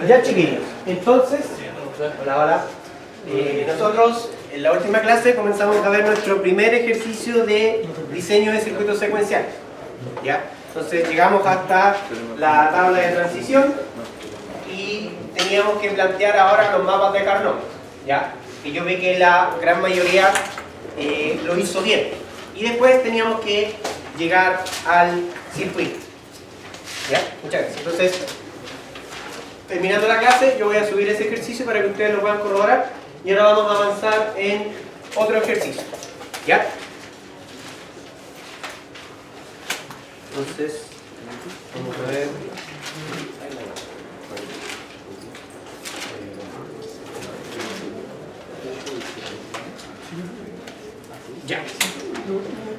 Ya, chiquillos, entonces, hola. Nosotros en la última clase comenzamos a ver nuestro primer ejercicio de diseño de circuitos secuenciales. ¿Ya? Entonces llegamos hasta la tabla de transición y teníamos que plantear ahora los mapas de Carnot. ¿Ya? Y yo vi que la gran mayoría lo hizo bien. Y después teníamos que llegar al circuito. ¿Ya? Muchas gracias. Entonces, terminando la clase, yo voy a subir ese ejercicio para que ustedes lo puedan corroborar. Y ahora vamos a avanzar en otro ejercicio. ¿Ya? Entonces, vamos a ver. Ya.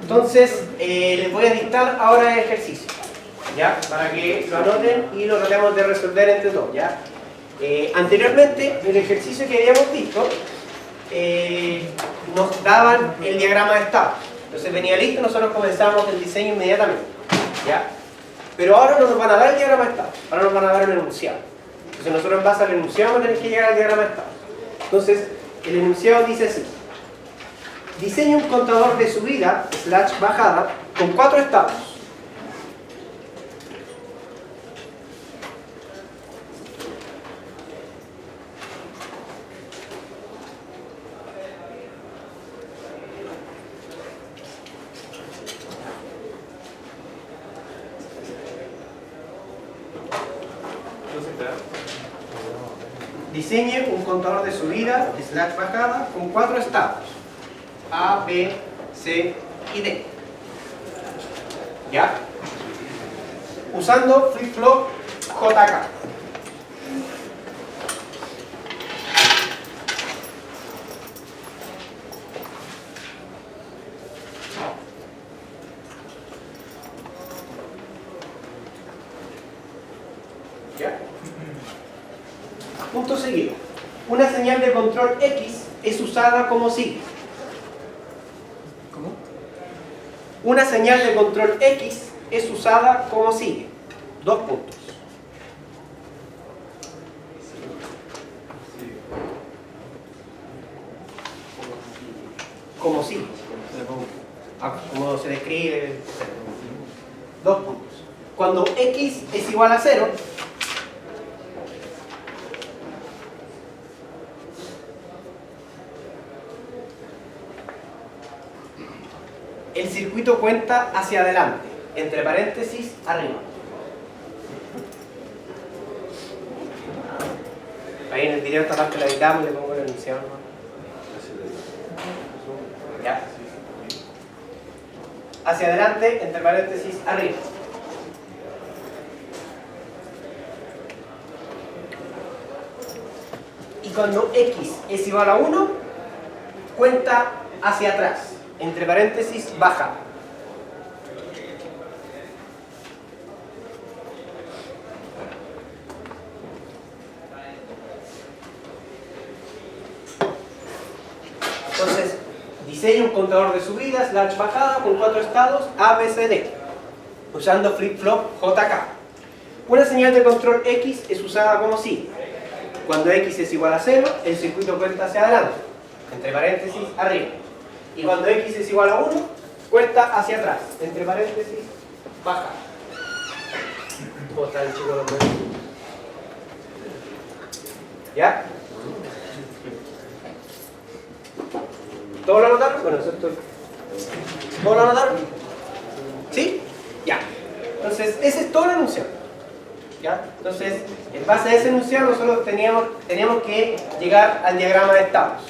Entonces, les voy a dictar ahora el ejercicio. ¿Ya? Para que lo anoten y lo tratemos de resolver entre todos. ¿Ya? Anteriormente, el ejercicio que habíamos visto, nos daban el diagrama de estado. Entonces venía listo, nosotros comenzamos el diseño inmediatamente. ¿Ya? Pero ahora no nos van a dar el diagrama de estado, ahora nos van a dar un enunciado. Entonces nosotros en base al enunciado vamos a tener que llegar al diagrama de estado. Entonces, el enunciado dice así: diseña un contador de subida, / bajada, con 4 estados. Diseñe un contador de subida, / bajada, con 4 estados. A, B, C y D. ¿Ya? Usando flip-flop JK. ¿Ya? Punto seguido. Una señal de control X es usada como sigue. ¿Cómo? Una señal de control X es usada como sigue. 2 puntos. Como sigue. Como se describe. 2 puntos. Cuando X es igual a 0, el circuito cuenta hacia adelante, entre paréntesis, arriba. Ahí en el video esta parte la editamos y le pongo el enunciado. ¿Ya? Hacia adelante, entre paréntesis, arriba. Y cuando X es igual a 1, cuenta hacia atrás, entre paréntesis, baja. Entonces, diseña un contador de subida, / bajada, con 4 estados, A, B, C, D, usando flip-flop JK. Una señal de control X es usada como sigue. Cuando X es igual a 0, el circuito cuenta hacia adelante, entre paréntesis, arriba. Y cuando X es igual a 1, cuenta hacia atrás, entre paréntesis, baja. ¿Cómo está el chico? ¿Ya? ¿Todos lo anotaron? Bueno, eso estoy. ¿Todos lo anotaron? ¿Sí? Ya. Entonces, ese es todo el enunciado. ¿Ya? Entonces, en base a ese enunciado, nosotros teníamos que llegar al diagrama de estados.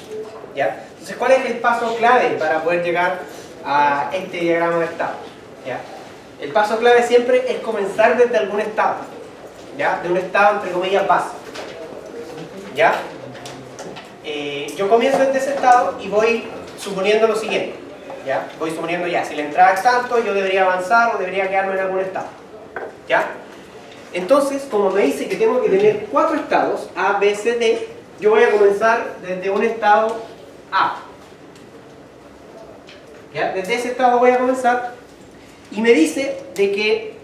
¿Ya? Entonces, ¿cuál es el paso clave para poder llegar a este diagrama de estados? ¿Ya? El paso clave siempre es comenzar desde algún estado. ¿Ya? De un estado, entre comillas, base. ¿Ya? Yo comienzo desde ese estado y voy suponiendo lo siguiente. ¿Ya? Voy suponiendo ya, si la entrada es tanto, yo debería avanzar o debería quedarme en algún estado. ¿Ya? Entonces, como me dice que tengo que tener 4 estados, A, B, C, D, yo voy a comenzar desde un estado A. ¿Ya? Desde ese estado voy a comenzar y me dice de que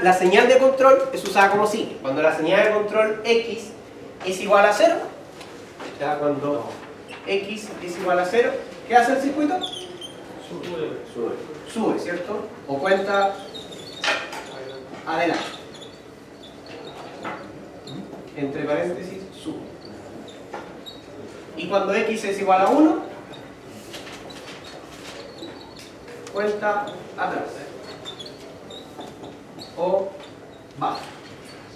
la señal de control es usada como sigue. Cuando la señal de control x es igual a 0, o sea, cuando x es igual a 0, ¿qué hace el circuito? Sube, ¿cierto? O cuenta adelante. Entre paréntesis, sube. Y cuando x es igual a 1, cuenta atrás. O baja.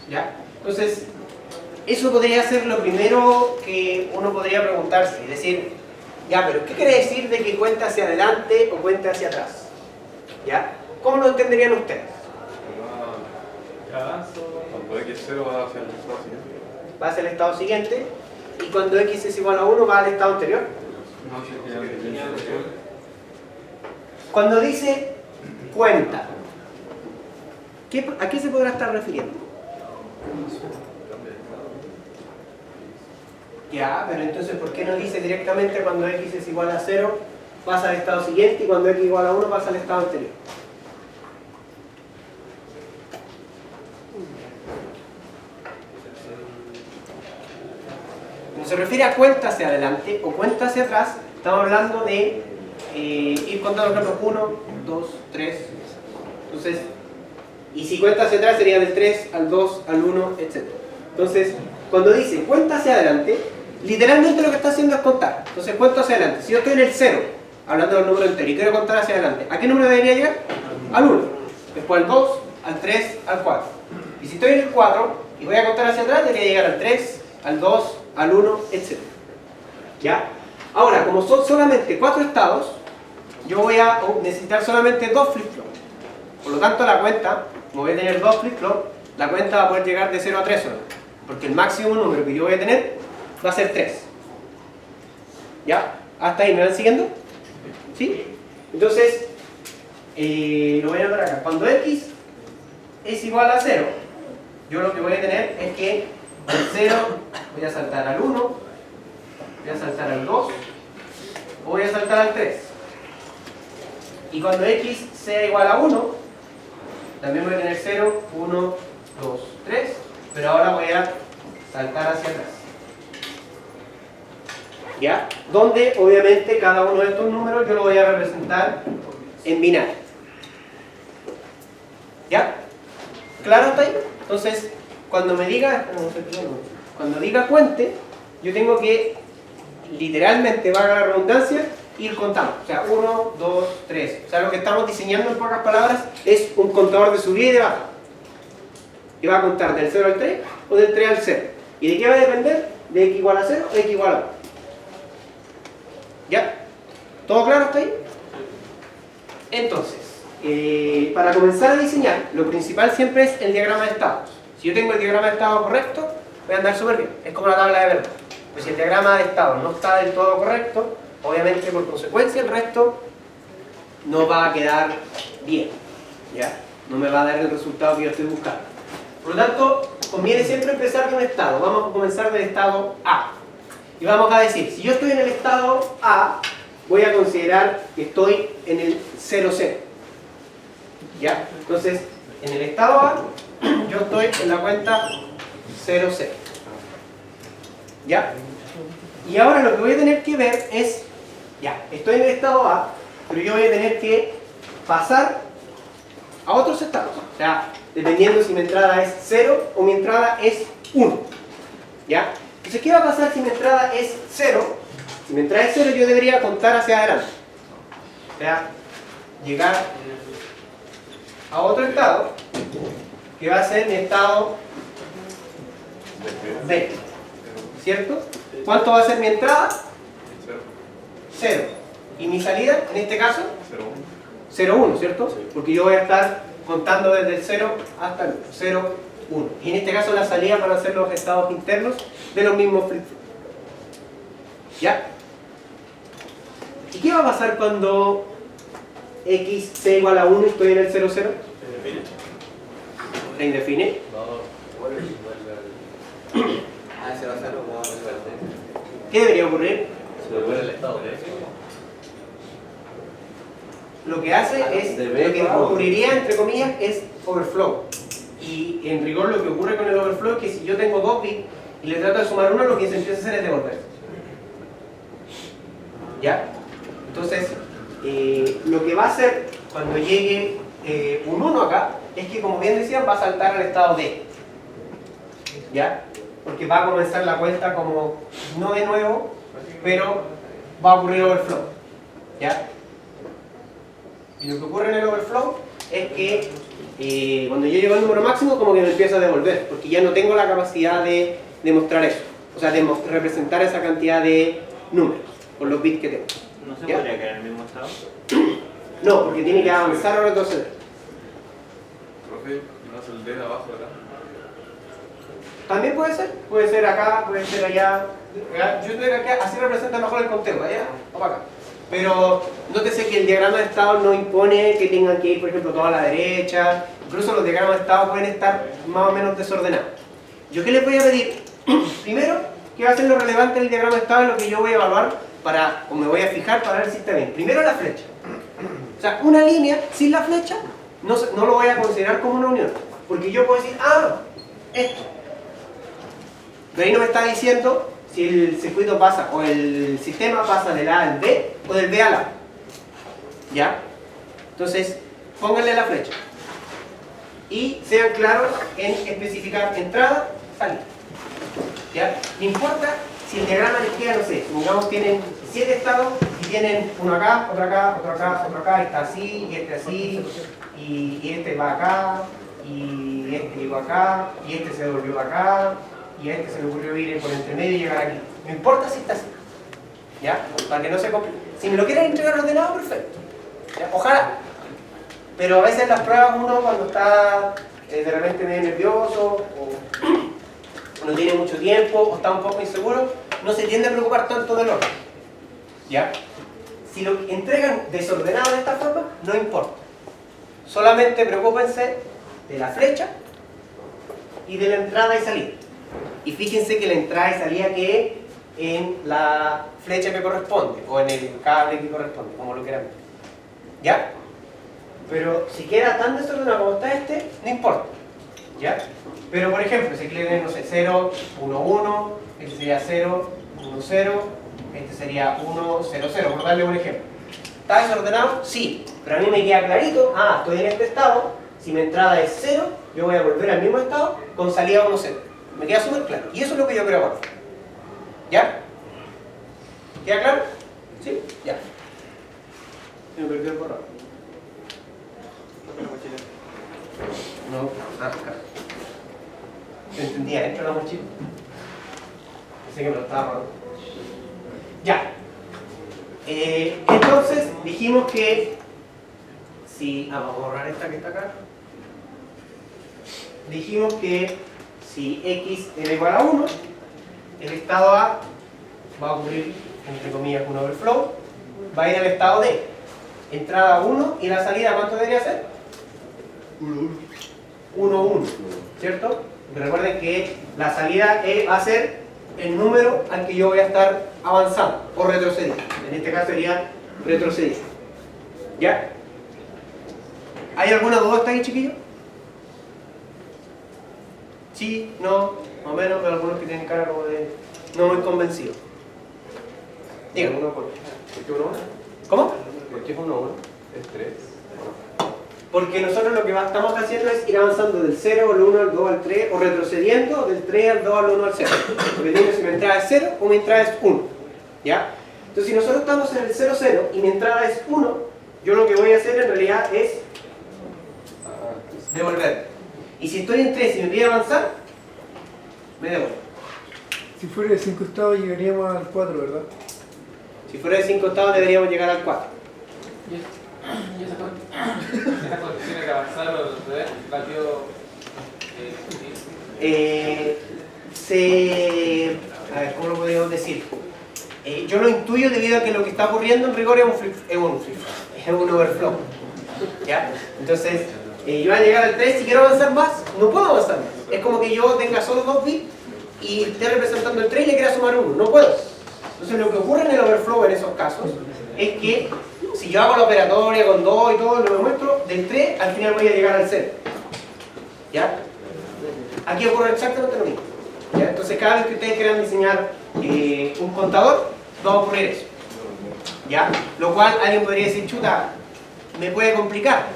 ¿Ya? Entonces, eso podría ser lo primero que uno podría preguntarse. Es decir, ya, pero ¿qué quiere decir de que cuenta hacia adelante o cuenta hacia atrás? ¿Ya? ¿Cómo lo entenderían ustedes? Cuando x0 va hacia el estado siguiente. Va hacia el estado siguiente. Y cuando x es igual a 1 va al estado anterior. Cuando dice cuenta, ¿a qué se podrá estar refiriendo? Ya, pero entonces ¿por qué no dice directamente cuando x es igual a 0 pasa al estado siguiente y cuando x es igual a 1 pasa al estado anterior? Cuando se refiere a cuenta hacia adelante o cuenta hacia atrás, estamos hablando de ir contando ejemplos 1, 2, 3. Entonces, y si cuenta hacia atrás sería del 3 al 2, al 1, etc. Entonces, cuando dice cuenta hacia adelante, literalmente lo que está haciendo es contar. Entonces, cuento hacia adelante. Si yo estoy en el 0, hablando del número entero, y quiero contar hacia adelante, ¿a qué número debería llegar? Al 1. Después al 2, al 3, al 4. Y si estoy en el 4 y voy a contar hacia atrás, debería llegar al 3, al 2, al 1, etc. ¿Ya? Ahora, como son solamente 4 estados, yo voy a necesitar solamente 2 flip-flops. Por lo tanto, la cuenta, como voy a tener 2 flip-flops, la cuenta va a poder llegar de 0 a 3 solo. Porque el máximo número que yo voy a tener va a ser 3. ¿Ya? ¿Hasta ahí me van siguiendo? ¿Sí? Entonces, lo voy a anotar acá. Cuando x es igual a 0, yo lo que voy a tener es que del 0 voy a saltar al 1, voy a saltar al 2, o voy a saltar al 3. Y cuando x sea igual a 1, también voy a tener 0, 1, 2, 3, pero ahora voy a saltar hacia atrás. ¿Ya? Donde obviamente cada uno de estos números yo lo voy a representar en binario. ¿Ya? ¿Claro hasta ahí? Entonces, cuando me diga, cuando diga cuente, yo tengo que literalmente, valga la redundancia, ir contando. O sea, 1, 2, 3. O sea, lo que estamos diseñando en pocas palabras es un contador de subida y de baja. Y va a contar del 0 al 3 o del 3 al 0. ¿Y de qué va a depender? ¿De x igual a 0 o x igual a 1? ¿Ya? ¿Todo claro hasta ahí? Entonces, para comenzar a diseñar, lo principal siempre es el diagrama de estados. Si yo tengo el diagrama de estado correcto, voy a andar súper bien. Es como la tabla de verdad. Pues si el diagrama de estado no está del todo correcto, obviamente por consecuencia el resto no va a quedar bien. ¿Ya? No me va a dar el resultado que yo estoy buscando. Por lo tanto, conviene siempre empezar de un estado. Vamos a comenzar del estado A. Y vamos a decir, si yo estoy en el estado A, voy a considerar que estoy en el 0, 0. ¿Ya? Entonces, en el estado A, yo estoy en la cuenta 0, 0. ¿Ya? Y ahora lo que voy a tener que ver es, ya, estoy en el estado A, pero yo voy a tener que pasar a otros estados. O sea, dependiendo si mi entrada es 0 o mi entrada es 1. ¿Ya? Entonces, ¿qué va a pasar si mi entrada es 0? Si mi entrada es 0, yo debería contar hacia adelante. O sea, llegar a otro estado, que va a ser mi estado B. ¿Cierto? ¿Cuánto va a ser mi entrada? 0. ¿Y mi salida, en este caso? 0, 1, ¿cierto? Porque yo voy a estar contando desde el 0 hasta el 0, 1. Y en este caso la salida van a ser los estados internos de los mismos flip-flops. ¿Ya? ¿Y qué va a pasar cuando x sea igual a 1 y estoy en el 0, 0? ¿Se indefine? ¿Qué debería ocurrir? lo que hace es, lo que ocurriría entre comillas es overflow. Y en rigor lo que ocurre con el overflow es que si yo tengo 2 bits y le trato de sumar 1, lo que se empieza a hacer es devolver. ¿Ya? Entonces, lo que va a hacer cuando llegue un 1 acá es que, como bien decían, va a saltar al estado D. ¿Ya? Porque va a comenzar la cuenta como no de nuevo, pero va a ocurrir overflow. ¿Ya? Y lo que ocurre en el overflow es que cuando yo llego al número máximo, como que me empiezo a devolver, porque ya no tengo la capacidad de demostrar eso. O sea, de representar esa cantidad de números con los bits que tengo. ¿No se ¿Ya? podría quedar en el mismo estado? No, porque tiene que avanzar o retroceder. Profe, ¿no hace el D de abajo, verdad? También puede ser acá, puede ser allá. Yo creo que acá, así representa mejor el conteo, allá o para acá. Pero nótese que el diagrama de estado no impone que tengan que ir, por ejemplo, toda a la derecha. Incluso los diagramas de estado pueden estar más o menos desordenados. ¿Yo qué les voy a pedir? Primero, ¿qué va a ser lo relevante del diagrama de estado? Es lo que yo voy a evaluar o me voy a fijar para ver si está bien. Primero la flecha. O sea, una línea sin la flecha no lo voy a considerar como una unión. Porque yo puedo decir, esto. Pero ahí no me está diciendo si el circuito pasa o el sistema pasa del A al B o del B al A. ¿Ya? Entonces, pónganle la flecha. Y sean claros en especificar entrada, salida. ¿Ya? No importa si el diagrama les queda, no sé, supongamos tienen 7 estados y tienen uno acá, otro acá, otro acá, otro acá, está así, y este así, y este va acá, y este llegó acá, y este se devolvió acá, y a este se le ocurrió ir por entre medio y llegar aquí. No importa si está así. ¿Ya? Para que no se complique. Si me lo quieren entregar ordenado, perfecto. ¿Ya? Ojalá. Pero a veces en las pruebas uno cuando está de repente medio nervioso o no tiene mucho tiempo o está un poco inseguro, no se tiende a preocupar tanto del orden. ¿Ya? Si lo entregan desordenado de esta forma, no importa. Solamente preocúpense de la flecha y de la entrada y salida. Y fíjense que la entrada y salida quede en la flecha que corresponde o en el cable que corresponde, como lo quieran ver. ¿Ya? Pero si queda tan desordenado como está este, no importa. ¿Ya? Pero por ejemplo, si quieren, no sé, 0, 1, 1, este sería 0, 1, 0, este sería 1, 0, 0, por darle un ejemplo. ¿Está desordenado? Sí, pero a mí me queda clarito, estoy en este estado, si mi entrada es 0, yo voy a volver al mismo estado con salida 1, 0. Me queda súper claro. Y eso es lo que yo creo ahora. ¿Ya? ¿Queda claro? ¿Sí? Ya. Me perdí el borrado. No, acá. Yo entendía dentro de la mochila. Pensé que me lo estaba robando. Ya. Entonces dijimos que si. Vamos a borrar esta que está acá. Dijimos que si x era igual a 1, el estado A va a ocurrir, entre comillas, un overflow, va a ir al estado D. Entrada 1 y la salida, ¿cuánto debería ser? 1, 1. ¿Cierto? Recuerden que la salida va a ser el número al que yo voy a estar avanzando o retrocediendo. En este caso sería retroceder. ¿Ya? ¿Hay alguna duda hasta ahí, chiquillos? Sí, no, más o menos, pero algunos que tienen cara como de no muy convencidos. Díganme. ¿Por qué 1, 1? ¿Cómo? ¿Por qué es 1, 1? Es 3. Porque nosotros lo que estamos haciendo es ir avanzando del 0 al 1 al 2 al 3 o retrocediendo del 3 al 2 al 1 al 0. Dependiendo si mi entrada es 0 o mi entrada es 1. ¿Ya? Entonces si nosotros estamos en el 0, 0 y mi entrada es 1, yo lo que voy a hacer en realidad es devolver. Y si estoy en 3 y me pide avanzar, me devuelvo. Si fuera de 5 estados llegaríamos al 4, ¿verdad? Si fuera de 5 estados deberíamos llegar al 4. ¿Y esa condición tiene que avanzar o retroceder? A ver, ¿cómo lo podríamos decir? Yo lo intuyo debido a que lo que está ocurriendo en rigor es un overflow. ¿Ya? Entonces, yo al llegar al 3, si quiero avanzar más, no puedo avanzar más. Es como que yo tenga solo 2 bits y esté representando el 3 y le quiera sumar 1. No puedo. Entonces, lo que ocurre en el overflow en esos casos es que si yo hago la operatoria con 2 y todo, lo demuestro, del 3 al final voy a llegar al 0. ¿Ya? Aquí ocurre exactamente lo mismo. ¿Ya? Entonces cada vez que ustedes quieran diseñar un contador, va a ocurrir eso. ¿Ya? Lo cual alguien podría decir, chuta, ¿me puede complicar?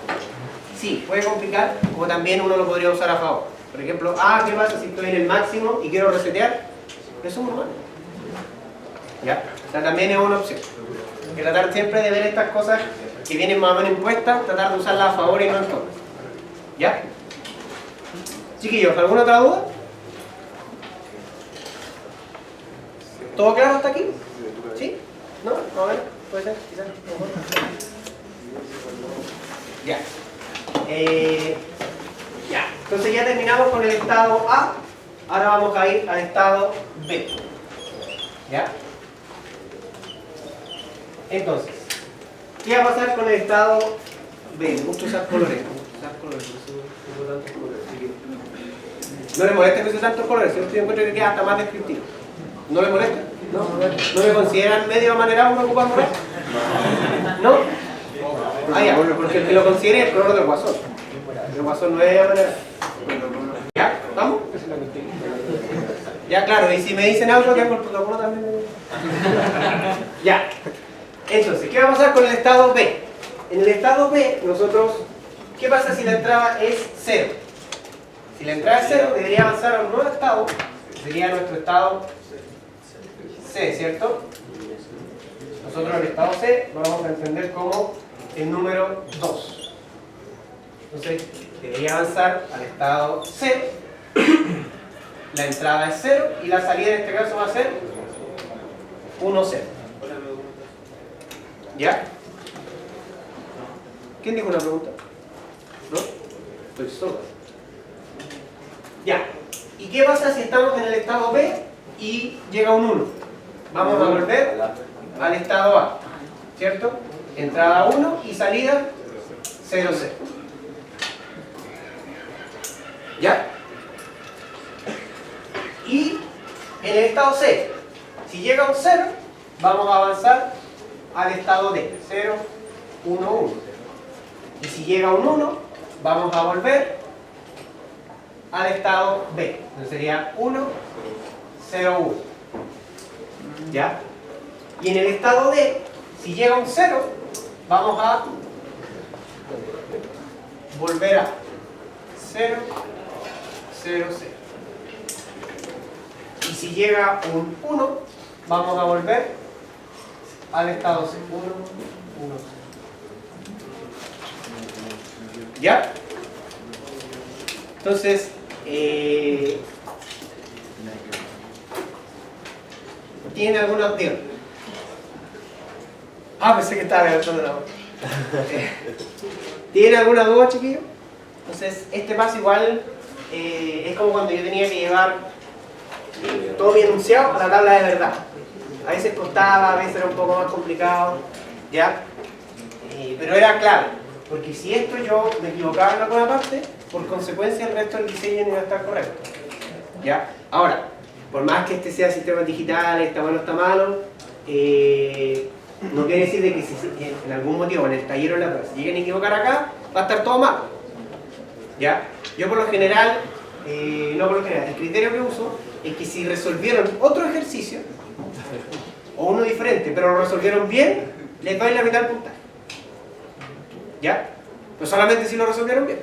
Sí, puede complicar, como también uno lo podría usar a favor. Por ejemplo, ¿qué pasa si estoy en el máximo y quiero resetear? Eso es normal. ¿Ya? O sea, también es una opción. Hay que tratar siempre de ver estas cosas que vienen más o menos impuestas, tratar de usarlas a favor y no en contra. ¿Ya? Chiquillos, ¿alguna otra duda? ¿Todo claro hasta aquí? ¿Sí? ¿No? A ver, puede ser, quizás. Ya. Ya. Entonces ya terminamos con el estado A. Ahora vamos a ir al estado B. ¿Ya? Entonces, ¿qué va a pasar con el estado B? Me gusta usar colores. No le molesta que use tantos colores, si yo encuentro que queda hasta más descriptivo. ¿No le molesta? ¿No le consideran medio amanerado ocupándolo? ¿No? Ya, porque el que lo considere es el color del guasón. El guasón no es amanerado. ¿Ya? ¿Vamos? Ya, claro, y si me dicen algo, tengo el protocolo también. Ya. Entonces, ¿qué va a pasar con el estado B? En el estado B, nosotros, ¿qué pasa si la entrada es 0? Si la entrada es 0, debería avanzar a un nuevo estado, sería nuestro estado C, ¿cierto? Nosotros el estado C lo vamos a entender como el número 2. Entonces, debería avanzar al estado C, la entrada es 0 y la salida en este caso va a ser 1, 0. ¿Ya? ¿Quién dijo una pregunta? ¿No? Estoy sordo. Ya. ¿Y qué pasa si estamos en el estado B y llega un 1? Vamos a volver al estado A, ¿cierto? Entrada 1 y salida 0, 0. ¿Ya? Y en el estado C, si llega un 0, vamos a avanzar al estado D, 0, 1, 1. Y si llega un 1, vamos a volver al estado B. Entonces sería 1, 0, 1. ¿Ya? Y en el estado D, si llega un 0, vamos a volver a 0, 0, 0. Y si llega un 1, vamos a volver al estado C. 1, 1, 0. ¿Ya? Entonces, ¿tiene alguna opción? Pensé que estaba levantando la mano. ¿Tiene alguna duda, chiquillos? Entonces, este paso igual es como cuando yo tenía que llevar todo mi enunciado a la tabla de verdad. A veces costaba, a veces era un poco más complicado, ¿ya? Pero era claro, porque si esto yo me equivocaba en alguna parte, por consecuencia el resto del diseño no iba a estar correcto, ¿ya? Ahora, por más que este sea sistemas digitales, está bueno o está malo, no quiere decir de que si en algún motivo en el taller o en la prueba se lleguen a equivocar acá, va a estar todo mal, ¿ya? Yo por lo general, el criterio que uso es que si resolvieron otro ejercicio, o uno diferente, pero lo resolvieron bien, les doy la mitad del puntaje. ¿Ya? Pero solamente si lo resolvieron bien.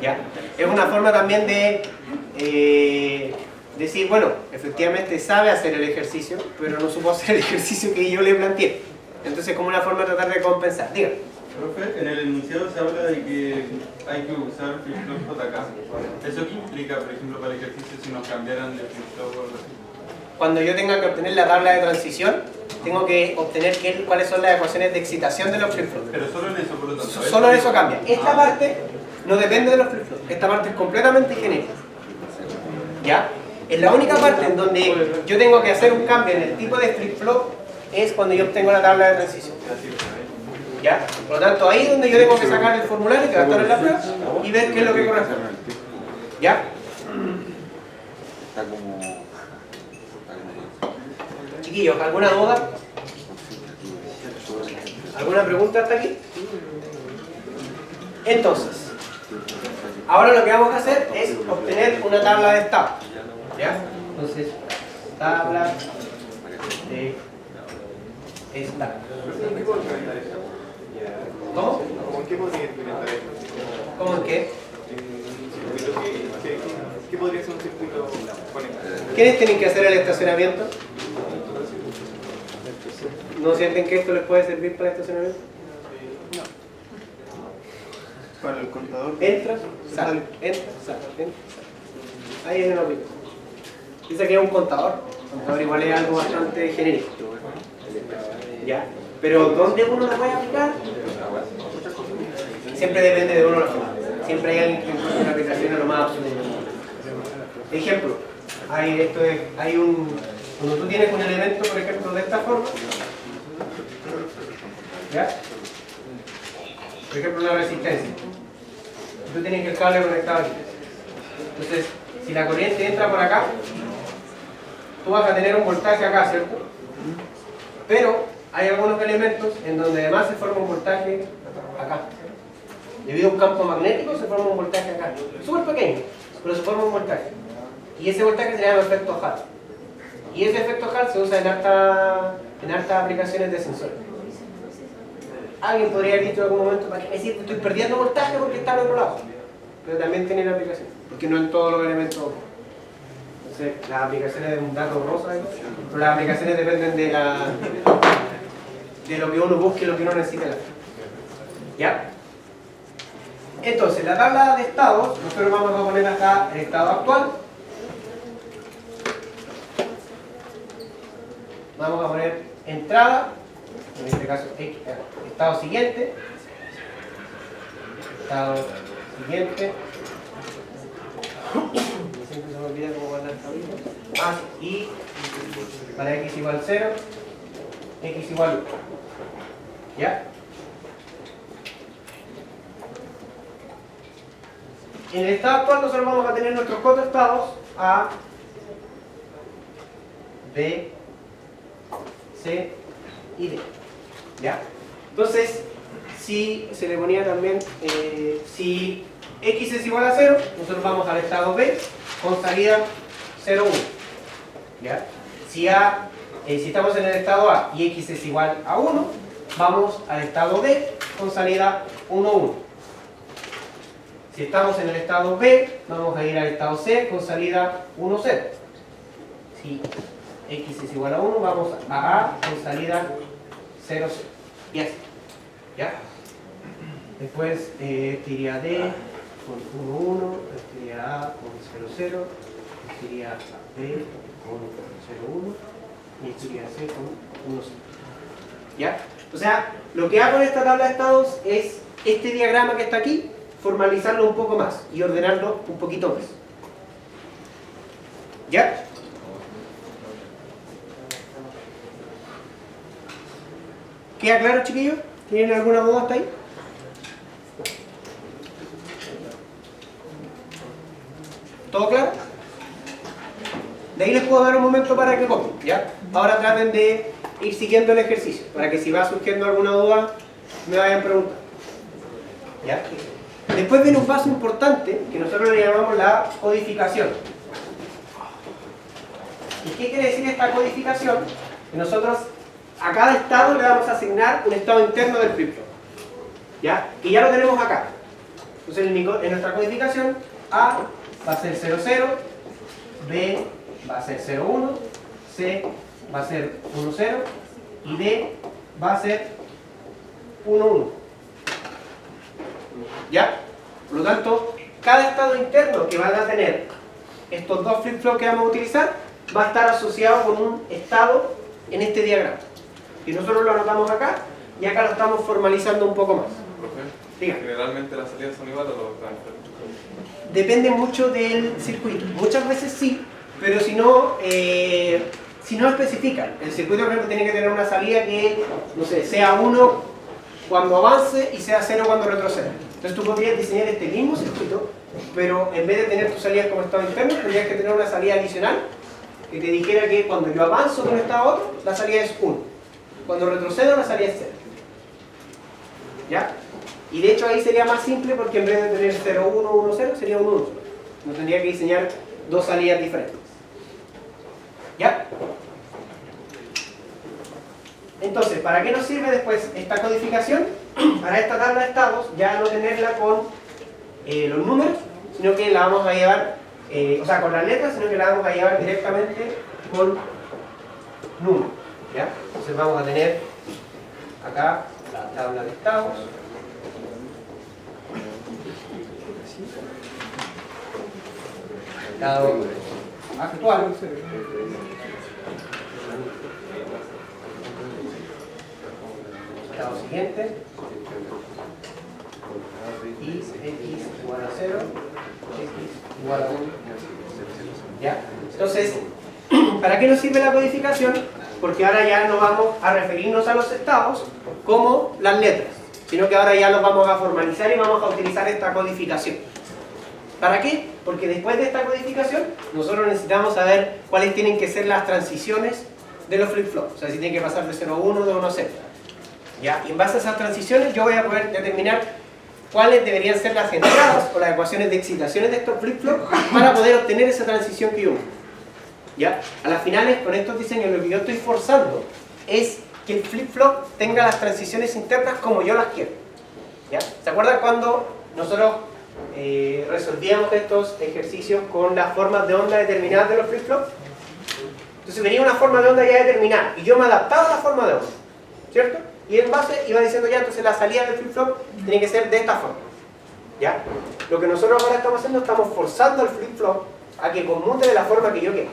¿Ya? Es una forma también de decir, bueno, efectivamente sabe hacer el ejercicio, pero no supo hacer el ejercicio que yo le planteé. Entonces, como una forma de tratar de compensar. Diga. Profe, en el enunciado se habla de que hay que usar flip-flop JK. ¿Eso qué implica, por ejemplo, para el ejercicio si nos cambiaran de flip-flop o algo así? Cuando yo tenga que obtener la tabla de transición, tengo que obtener cuáles son las ecuaciones de excitación de los flip-flops. Pero solo en eso, por lo tanto. Solo eso cambia. Esta parte no depende de los flip-flops. Esta parte es completamente genérica. ¿Ya? Es la única parte en donde yo tengo que hacer un cambio en el tipo de flip-flop es cuando yo obtengo la tabla de transición. ¿Ya? Por lo tanto, ahí es donde yo tengo que sacar el formulario que va a estar en la prueba y ver qué es lo que corresponde. ¿Ya? Está como... Chiquillos, ¿alguna duda? ¿Alguna pregunta hasta aquí? Entonces, ahora lo que vamos a hacer es obtener una tabla de estado. ¿Ya? Entonces, tabla de estado. ¿Cómo? ¿Cómo en qué podría implementar esto? ¿Cómo en qué? ¿Qué podría ser un circuito conectado? ¿Quiénes tienen que hacer el estacionamiento? ¿No sienten que esto les puede servir para el estacionamiento? Para el contador. Entra, sale, entra, sale, entra, sale. Ahí hay una aplicación. Dice que es un contador. El contador igual es algo bastante genérico. ¿Ya? Pero ¿dónde uno lo puede aplicar? Siempre depende de uno la forma. Siempre hay alguien que encuentre una aplicación a lo más absoluto. Ejemplo, cuando tú tienes un elemento, por ejemplo, de esta forma, ¿ya? Por ejemplo, una resistencia. Tú tienes el cable conectado aquí. Entonces, si la corriente entra por acá, tú vas a tener un voltaje acá, ¿cierto? Pero hay algunos elementos en donde además se forma un voltaje acá. Debido a un campo magnético se forma un voltaje acá. Súper pequeño, pero se forma un voltaje. Y ese voltaje se llama efecto Hall. Y ese efecto Hall se usa en hartas aplicaciones de sensores. Alguien podría haber dicho en algún momento, ¿para qué me sirve? Estoy perdiendo voltaje porque está al otro lado. Pero también tiene la aplicación, porque no en todos los elementos. Entonces, las aplicaciones de un dato rosa, pero las aplicaciones dependen de lo que uno busque y lo que uno necesita. ¿Ya? Entonces, la tabla de estados, nosotros vamos a poner acá el estado actual. Vamos a poner entrada, en este caso estado siguiente, estado siguiente. Siempre se me olvida cómo guardar tablitas. Ah, y para x igual 0, x igual 1. ¿Ya? En el estado actual nosotros vamos a tener nuestros cuatro estados A, B, C y D. ¿Ya? Entonces, si se le ponía también, si x es igual a 0, nosotros vamos al estado B con salida 0, 1. ¿Ya? Si estamos en el estado A y x es igual a 1, vamos al estado B con salida 1, 1. Si estamos en el estado B, vamos a ir al estado C con salida 1, 0. Si x es igual a 1, vamos a A con salida 0, 0. Y así. ¿Ya? Después este iría D con 1, 1, este iría A con 0, 0, este iría B con 0, 1 y este iría C con 1, 0. ¿Ya? O sea, lo que hago en esta tabla de estados es este diagrama que está aquí, formalizarlo un poco más y ordenarlo un poquito más. ¿Ya? ¿Queda claro, chiquillos? ¿Tienen alguna duda hasta ahí? ¿Todo claro? De ahí les puedo dar un momento para que copien, ¿ya? Ahora traten de ir siguiendo el ejercicio, para que si va surgiendo alguna duda, me vayan preguntando. ¿Ya? Después viene un paso importante, que nosotros le llamamos la codificación. ¿Y qué quiere decir esta codificación? Que nosotros a cada estado le vamos a asignar un estado interno del flip-flop. ¿Ya? Y ya lo tenemos acá. Entonces en nuestra codificación, A va a ser 0, 0, B va a ser 0, 1, C va a ser 1, 0 y D va a ser 1, 1. ¿Ya? Por lo tanto, cada estado interno que van a tener estos dos flip-flops que vamos a utilizar va a estar asociado con un estado en este diagrama. Y nosotros lo anotamos acá y acá lo estamos formalizando un poco más. Generalmente las salidas son iguales o los transferentes. Depende mucho del circuito. Muchas veces sí, pero si no especifican. El circuito, por ejemplo, tiene que tener una salida que, no sé, sea 1 cuando avance y sea 0 cuando retroceda. Entonces tú podrías diseñar este mismo circuito, pero en vez de tener tus salidas como estado interno, tendrías que tener una salida adicional que te dijera que cuando yo avanzo de un estado a otro, la salida es 1. Cuando retrocedo, la salida es 0. ¿Ya? Y de hecho ahí sería más simple porque en vez de tener 0, 1, 1, 0 sería un 1 solo. No tendría que diseñar dos salidas diferentes. ¿Ya? Entonces, ¿para qué nos sirve después esta codificación? Para esta tabla de estados ya no tenerla con los números, sino que la vamos a llevar, o sea, con las letras, sino que la vamos a llevar directamente con números. ¿Ya? Entonces vamos a tener acá la tabla de estados. Estado actual. Estado siguiente. Y x igual a 0, x igual a 1. ¿Ya? Entonces, ¿para qué nos sirve la codificación? Porque ahora ya no vamos a referirnos a los estados como las letras, sino que ahora ya los vamos a formalizar y vamos a utilizar esta codificación. ¿Para qué? Porque después de esta codificación nosotros necesitamos saber cuáles tienen que ser las transiciones de los flip-flops. O sea, si tienen que pasar de 0 a 1, de 1 a 0. ¿Ya? Y en base a esas transiciones yo voy a poder determinar cuáles deberían ser las entradas o las ecuaciones de excitaciones de estos flip-flops para poder obtener esa transición que yo busco. ¿Ya? A las finales, con estos diseños, lo que yo estoy forzando es que el flip-flop tenga las transiciones internas como yo las quiero. ¿Ya? ¿Se acuerdan cuando nosotros resolvíamos estos ejercicios con las formas de onda determinadas de los flip-flops? Entonces venía una forma de onda ya determinada y yo me adaptaba a la forma de onda, ¿cierto? Y en base iba diciendo ya, entonces la salida del flip-flop tiene que ser de esta forma. ¿Ya? Lo que nosotros ahora estamos haciendo, estamos forzando al flip-flop a que conmute de la forma que yo quiero.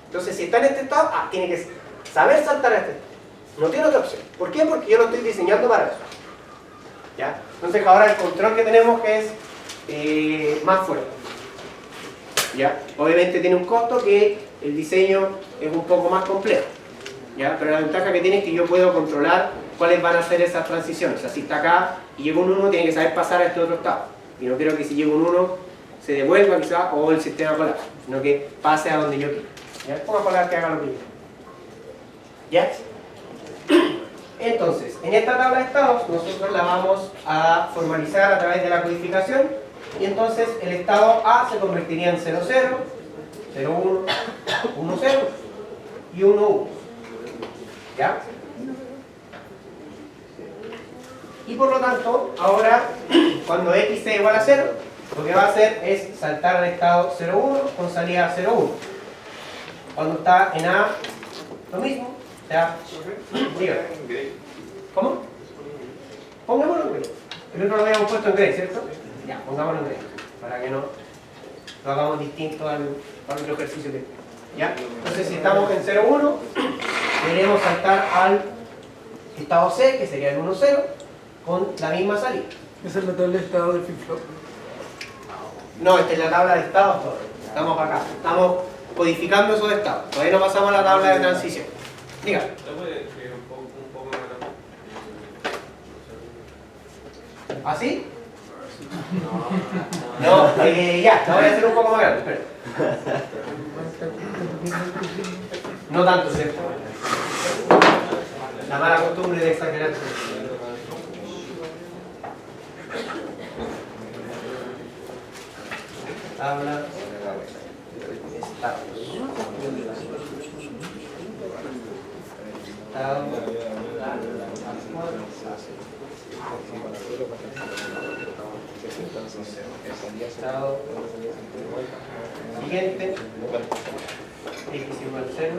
Entonces, si está en este estado, tiene que saber saltar a este estado. No tiene otra opción. ¿Por qué? Porque yo lo estoy diseñando para eso. ¿Ya? Entonces, ahora el control que tenemos es más fuerte. ¿Ya? Obviamente tiene un costo que el diseño es un poco más complejo. ¿Ya? Pero la ventaja que tiene es que yo puedo controlar cuáles van a ser esas transiciones. O sea, si está acá y llega un 1, tiene que saber pasar a este otro estado. Y no quiero que si llega un 1 se devuelva quizá o el sistema colapse, sino que pase a donde yo quiero. ¿Ya? Vamos a poner que haga lo mismo. ¿Ya? Entonces, en esta tabla de estados nosotros la vamos a formalizar a través de la codificación y entonces el estado A se convertiría en 0, 0, 0, 1, 1, 0 y 1, 1. ¿Ya? Y por lo tanto, ahora, cuando x sea igual a 0, lo que va a hacer es saltar al estado 0, 1 con salida 0, 1. Cuando está en A, lo mismo. O sea, dígame. ¿Cómo? Pongámoslo en gray. El otro lo habíamos puesto en gray, ¿cierto? Ya, pongámoslo en gray. Para que no lo hagamos distinto al otro ejercicio que... ¿Ya? Entonces, si estamos en 0, 1, deberemos saltar al estado C, que sería el 1, 0, con la misma salida. Esa es la tabla de estado del flip-flop. No, esta es la tabla de estados todavía. Estamos acá. Estamos codificando esos estados. Todavía no pasamos a la tabla de transición. Dígame. ¿Te puede escribir un poco más rápido? ¿Así? No, ya, lo voy a hacer un poco más grande. Espera. No tanto, ¿cierto? La mala costumbre de exagerar. Tabla de estados. Estado siguiente, x igual a 0,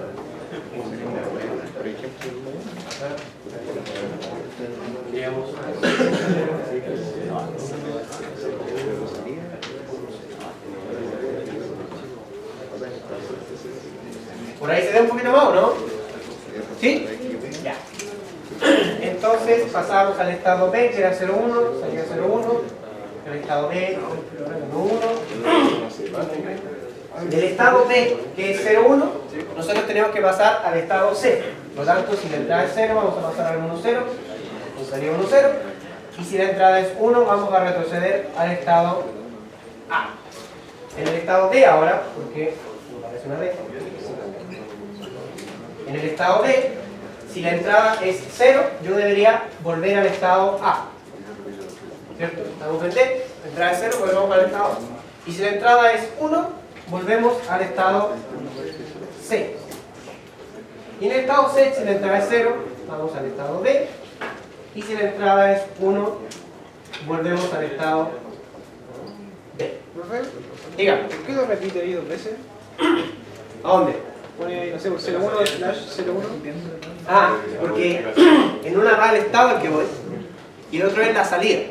por ejemplo, digamos, por ahí se ve un poquito más, ¿o no? ¿Sí? Ya. Entonces pasamos al estado B, que era 0, 1, salía 0, 1, el estado B, 1, 1. Del estado B, que es 0, 1, nosotros tenemos que pasar al estado C. Por lo tanto, si la entrada es 0, vamos a pasar al 1, 0, nos salía 1, 0. Y si la entrada es 1, vamos a retroceder al estado A. En el estado D ahora, porque me parece una D, en el estado D, Si la entrada es 0, yo debería volver al estado A. ¿Cierto? ¿Estamos en D? La entrada es 0, volvemos al estado A. Y si la entrada es 1, volvemos al estado C. Y en el estado C, si la entrada es 0, vamos al estado B. Y si la entrada es 1, volvemos al estado B. ¿Profe? Dígame, ¿Por qué lo repite ahí 2 veces? ¿a dónde? Pone ahí, no sé, por 01/01. Ah, porque en una va el estado al que voy y el otro es la salida.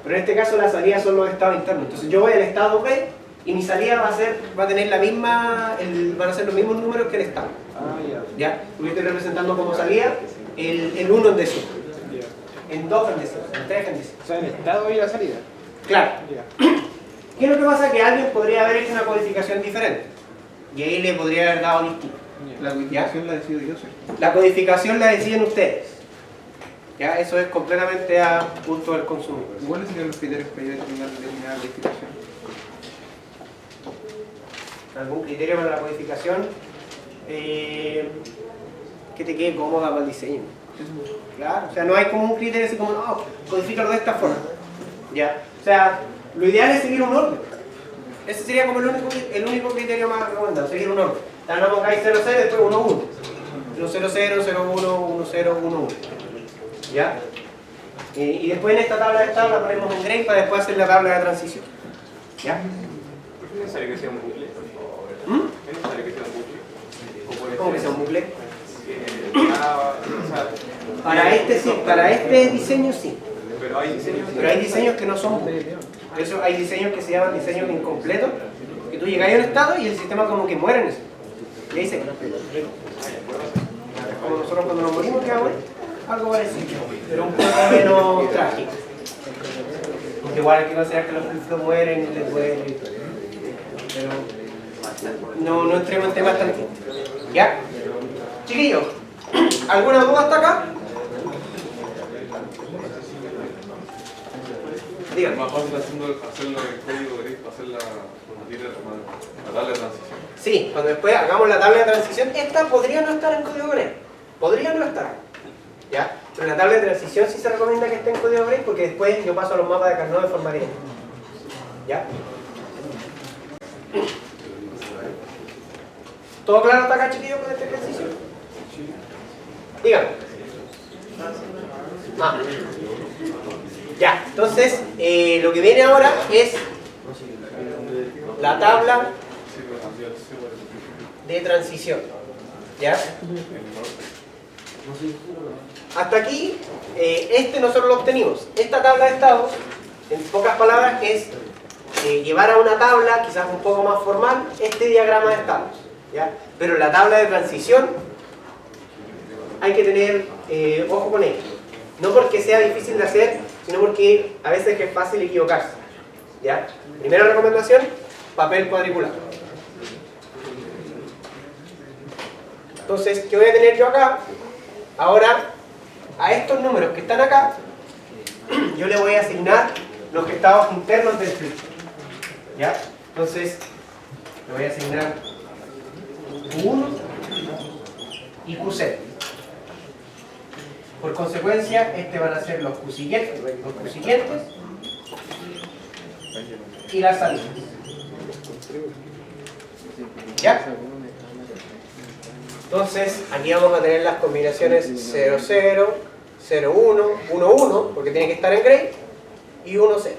Pero en este caso la salida son los estados internos. Entonces yo voy al estado B y mi salida va a tener la misma, van a ser los mismos números que el estado. Ah, ya. ¿Ya? Porque estoy representando como salida el 1 en décimo, Ya. en 2 en décimo, en 3 en décimo. O sea, el estado y la salida. Claro. Ya. ¿Qué es lo que pasa? Que alguien podría haber hecho una codificación diferente y ahí le podría haber dado distinto. La codificación la decido yo, ¿cierto? La codificación la deciden ustedes. ¿Ya? Eso es completamente a gusto del consumidor. ¿Cuáles serían los criterios para yo determinar la codificación? ¿Algún criterio para la codificación? Que te quede cómoda para el diseño. Claro, o sea, no hay como un criterio así como, no, codifícalo de esta forma. ¿Ya? O sea, lo ideal es seguir un orden. Ese sería como el único criterio más recomendado, seguir un orden. Ahora no pongáis 0, 0 y después 1, 1. 0, 0, 0, 0, 1, 1, 0, 1, 1. ¿Ya? Y después en esta tabla de estado la ponemos en gray para después hacer la tabla de transición. ¿Ya? ¿Es necesario que sea un bucle? ¿Mm? ¿Es necesario que sea un bucle? ¿O puede ¿Cómo que sea un bucle? o sea, Para este sí, para este diseño sí. pero hay diseños. Pero hay diseños que no son bucles. Por eso hay diseños que se llaman diseños incompletos, que tú llegas a un estado y el sistema como que muere en eso. Y ahí se queda. Como nosotros cuando nos morimos, ¿qué hago? Algo parecido, pero un poco menos trágico. Porque igual hay que considerar que los flip mueren y les duele. Pero no entremos en temas tan distintos. ¿Ya? Chiquillos, ¿alguna duda hasta acá? Díganme. Más fácil hacerlo en código gris para hacer la tabla de transición. Sí, cuando después hagamos la tabla de transición, esta podría no estar en código gray. Podría no estar. ¿Ya? Pero la tabla de transición sí se recomienda que esté en código gray porque después yo paso a los mapas de Carnot de forma directa. ¿Ya? ¿Todo claro hasta acá, chiquillos, con este ejercicio? Díganme. Ah. Ya, entonces, lo que viene ahora es la tabla de transición. ¿Ya? Hasta aquí, este nosotros lo obtenimos. Esta tabla de estados, en pocas palabras, es llevar a una tabla, quizás un poco más formal, este diagrama de estados. ¿Ya? Pero la tabla de transición hay que tener ojo con ella. No porque sea difícil de hacer, sino porque a veces es fácil equivocarse. ¿Ya? Primera recomendación, papel cuadriculado. Entonces, ¿qué voy a tener yo acá? Ahora, a estos números que están acá, yo le voy a asignar los estados internos del flip. ¿Ya? Entonces, le voy a asignar Q1 y Q0. Por consecuencia, van a ser los Q siguientes y las salidas. ¿Ya? Entonces, aquí vamos a tener las combinaciones 0, 0, 0, 1, 1, 1, porque tiene que estar en gray, y 1, 0.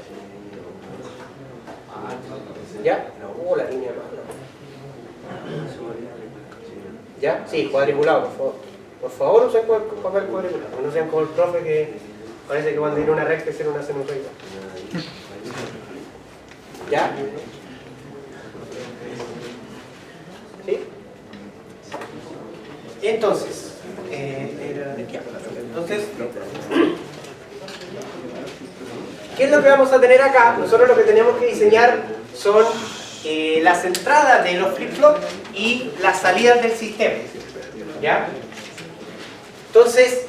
¿Ya? La línea mala. ¿Ya? Sí, cuadriculado, por favor. Por favor, usen papel cuadriculado. No sean como el profe que parece que cuando tiene una recta es una sinusoide. ¿Ya? ¿Sí? Entonces, ¿qué es lo que vamos a tener acá? Nosotros lo que tenemos que diseñar son las entradas de los flip-flop y las salidas del sistema. ¿Ya? Entonces,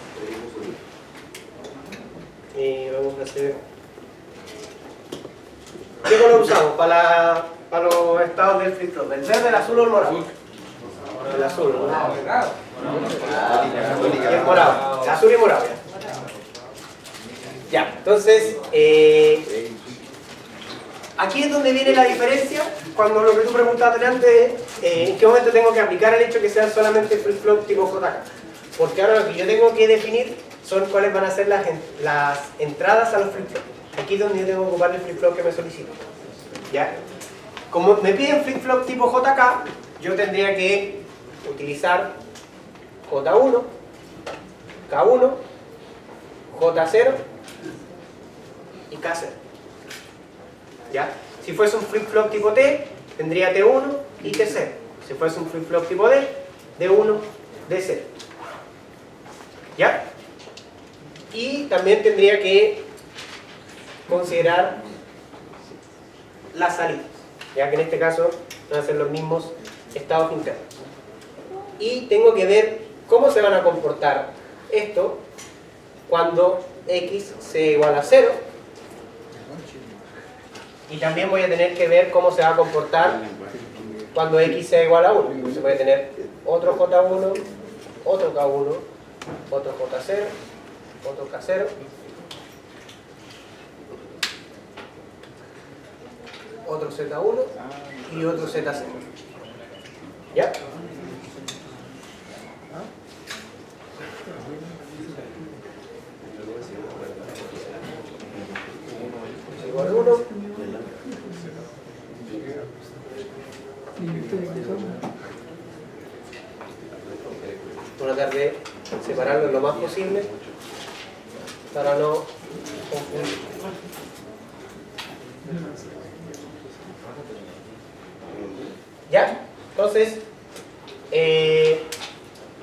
vamos a hacer... ¿Qué color usamos para los estados del flip-flop? ¿El verde, el azul o el morado? El azul, ¿no? Y es morado, azul y morado. Ya, entonces, aquí es donde viene la diferencia cuando lo que tú preguntaste delante es en qué momento tengo que aplicar el hecho que sean solamente flip-flop tipo JK. Porque ahora lo que yo tengo que definir son cuáles van a ser las entradas a los flip-flop. Aquí es donde yo tengo que ocupar el flip-flop que me solicito. ¿Ya? Como me piden flip-flop tipo JK, yo tendría que utilizar J1, K1, J0 y K0. ¿Ya? Si fuese un flip-flop tipo T, tendría T1 y T0. Si fuese un flip-flop tipo D, D1, D0. ¿Ya? Y también tendría que considerar las salidas, ya que en este caso van a ser los mismos estados internos. Y tengo que ver cómo se van a comportar esto cuando x sea igual a 0. Y también voy a tener que ver cómo se va a comportar cuando x sea igual a 1. Entonces voy a tener otro J1, otro K1, otro J0, otro K0, otro Z1 y otro Z0. ¿Ya? Igual a 1. Voy a tratar de separarlo lo más posible para no confundir. ¿Ya? Entonces,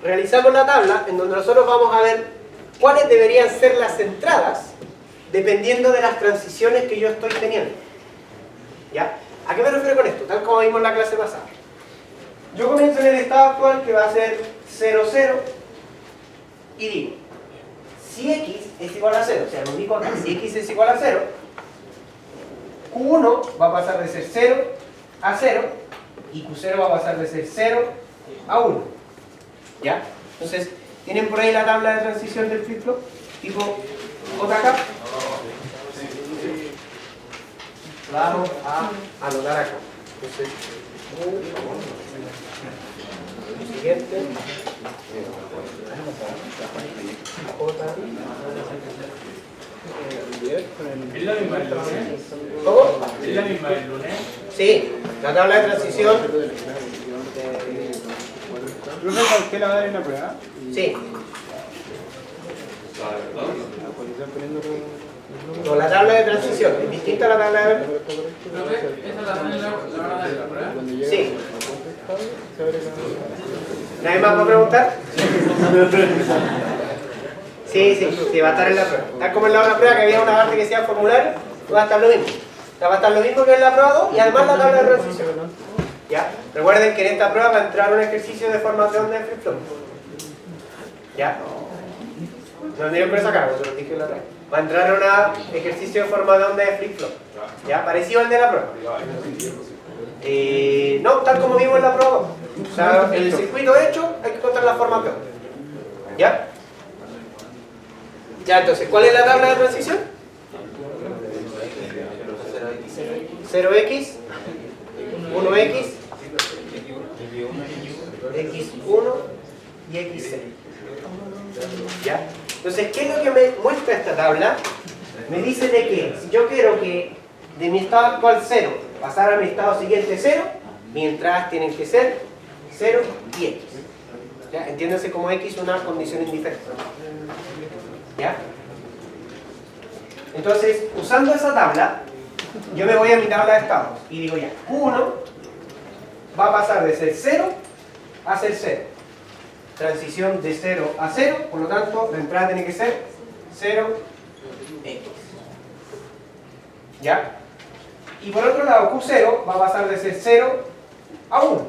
realizamos la tabla en donde nosotros vamos a ver cuáles deberían ser las entradas dependiendo de las transiciones que yo estoy teniendo. ¿Ya? ¿A qué me refiero con esto? Tal como vimos en la clase pasada. Yo comienzo en el estado actual que va a ser 0, 0 y digo, si x es igual a 0, o sea, lo único acá, si x es igual a 0, Q1 va a pasar de ser 0 a 0 y Q0 va a pasar de ser 0 a 1. ¿Ya? Entonces, ¿tienen por ahí la tabla de transición del flip-flop? Tipo JK. La vamos a anotar acá. Entonces, siguiente. J. ¿Es la misma del lunes? ¿Cómo? ¿Es la misma del lunes? Sí, la tabla de transición. ¿Profe, usted la va a dar en la prueba? Sí. No, la tabla de transición es distinta a la tabla de... ¿Profe? ¿Esa también la van a dar en la prueba? Sí. ¿Nadie más va a preguntar? Sí, va a estar en la prueba. Tal como en la otra prueba que había una parte que decía formulario, va a estar lo mismo. Va a estar lo mismo que en la prueba 2 y además la tabla de transición. ¿Ya? Recuerden que en esta prueba va a entrar un ejercicio de formación de flip-flop. ¿Ya? No miren por esa cara, se lo dije en la otra. Va a entrar un ejercicio de formación de flip-flop. ¿Ya? Parecido al de la prueba. No, tal como vimos en la prueba 2. O sea, el circuito hecho, hay que encontrar la formación. ¿Ya? Ya, entonces, ¿cuál es la tabla de transición? 0x, 1x, x1 y x0. ¿Ya? Entonces, ¿qué es lo que me muestra esta tabla? Me dice de que si yo quiero que de mi estado actual 0 pasar a mi estado siguiente 0, mis entradas tienen que ser 0 y x. ¿Ya? Entiéndase como x una condición indiferente. ¿Ya? Entonces, usando esa tabla, yo me voy a mi tabla de estados y digo ya, Q1 va a pasar de ser 0 a ser 0. Transición de 0 a 0, por lo tanto, la entrada tiene que ser 0x. ¿Ya? Y por otro lado, Q0 va a pasar de ser 0 a 1.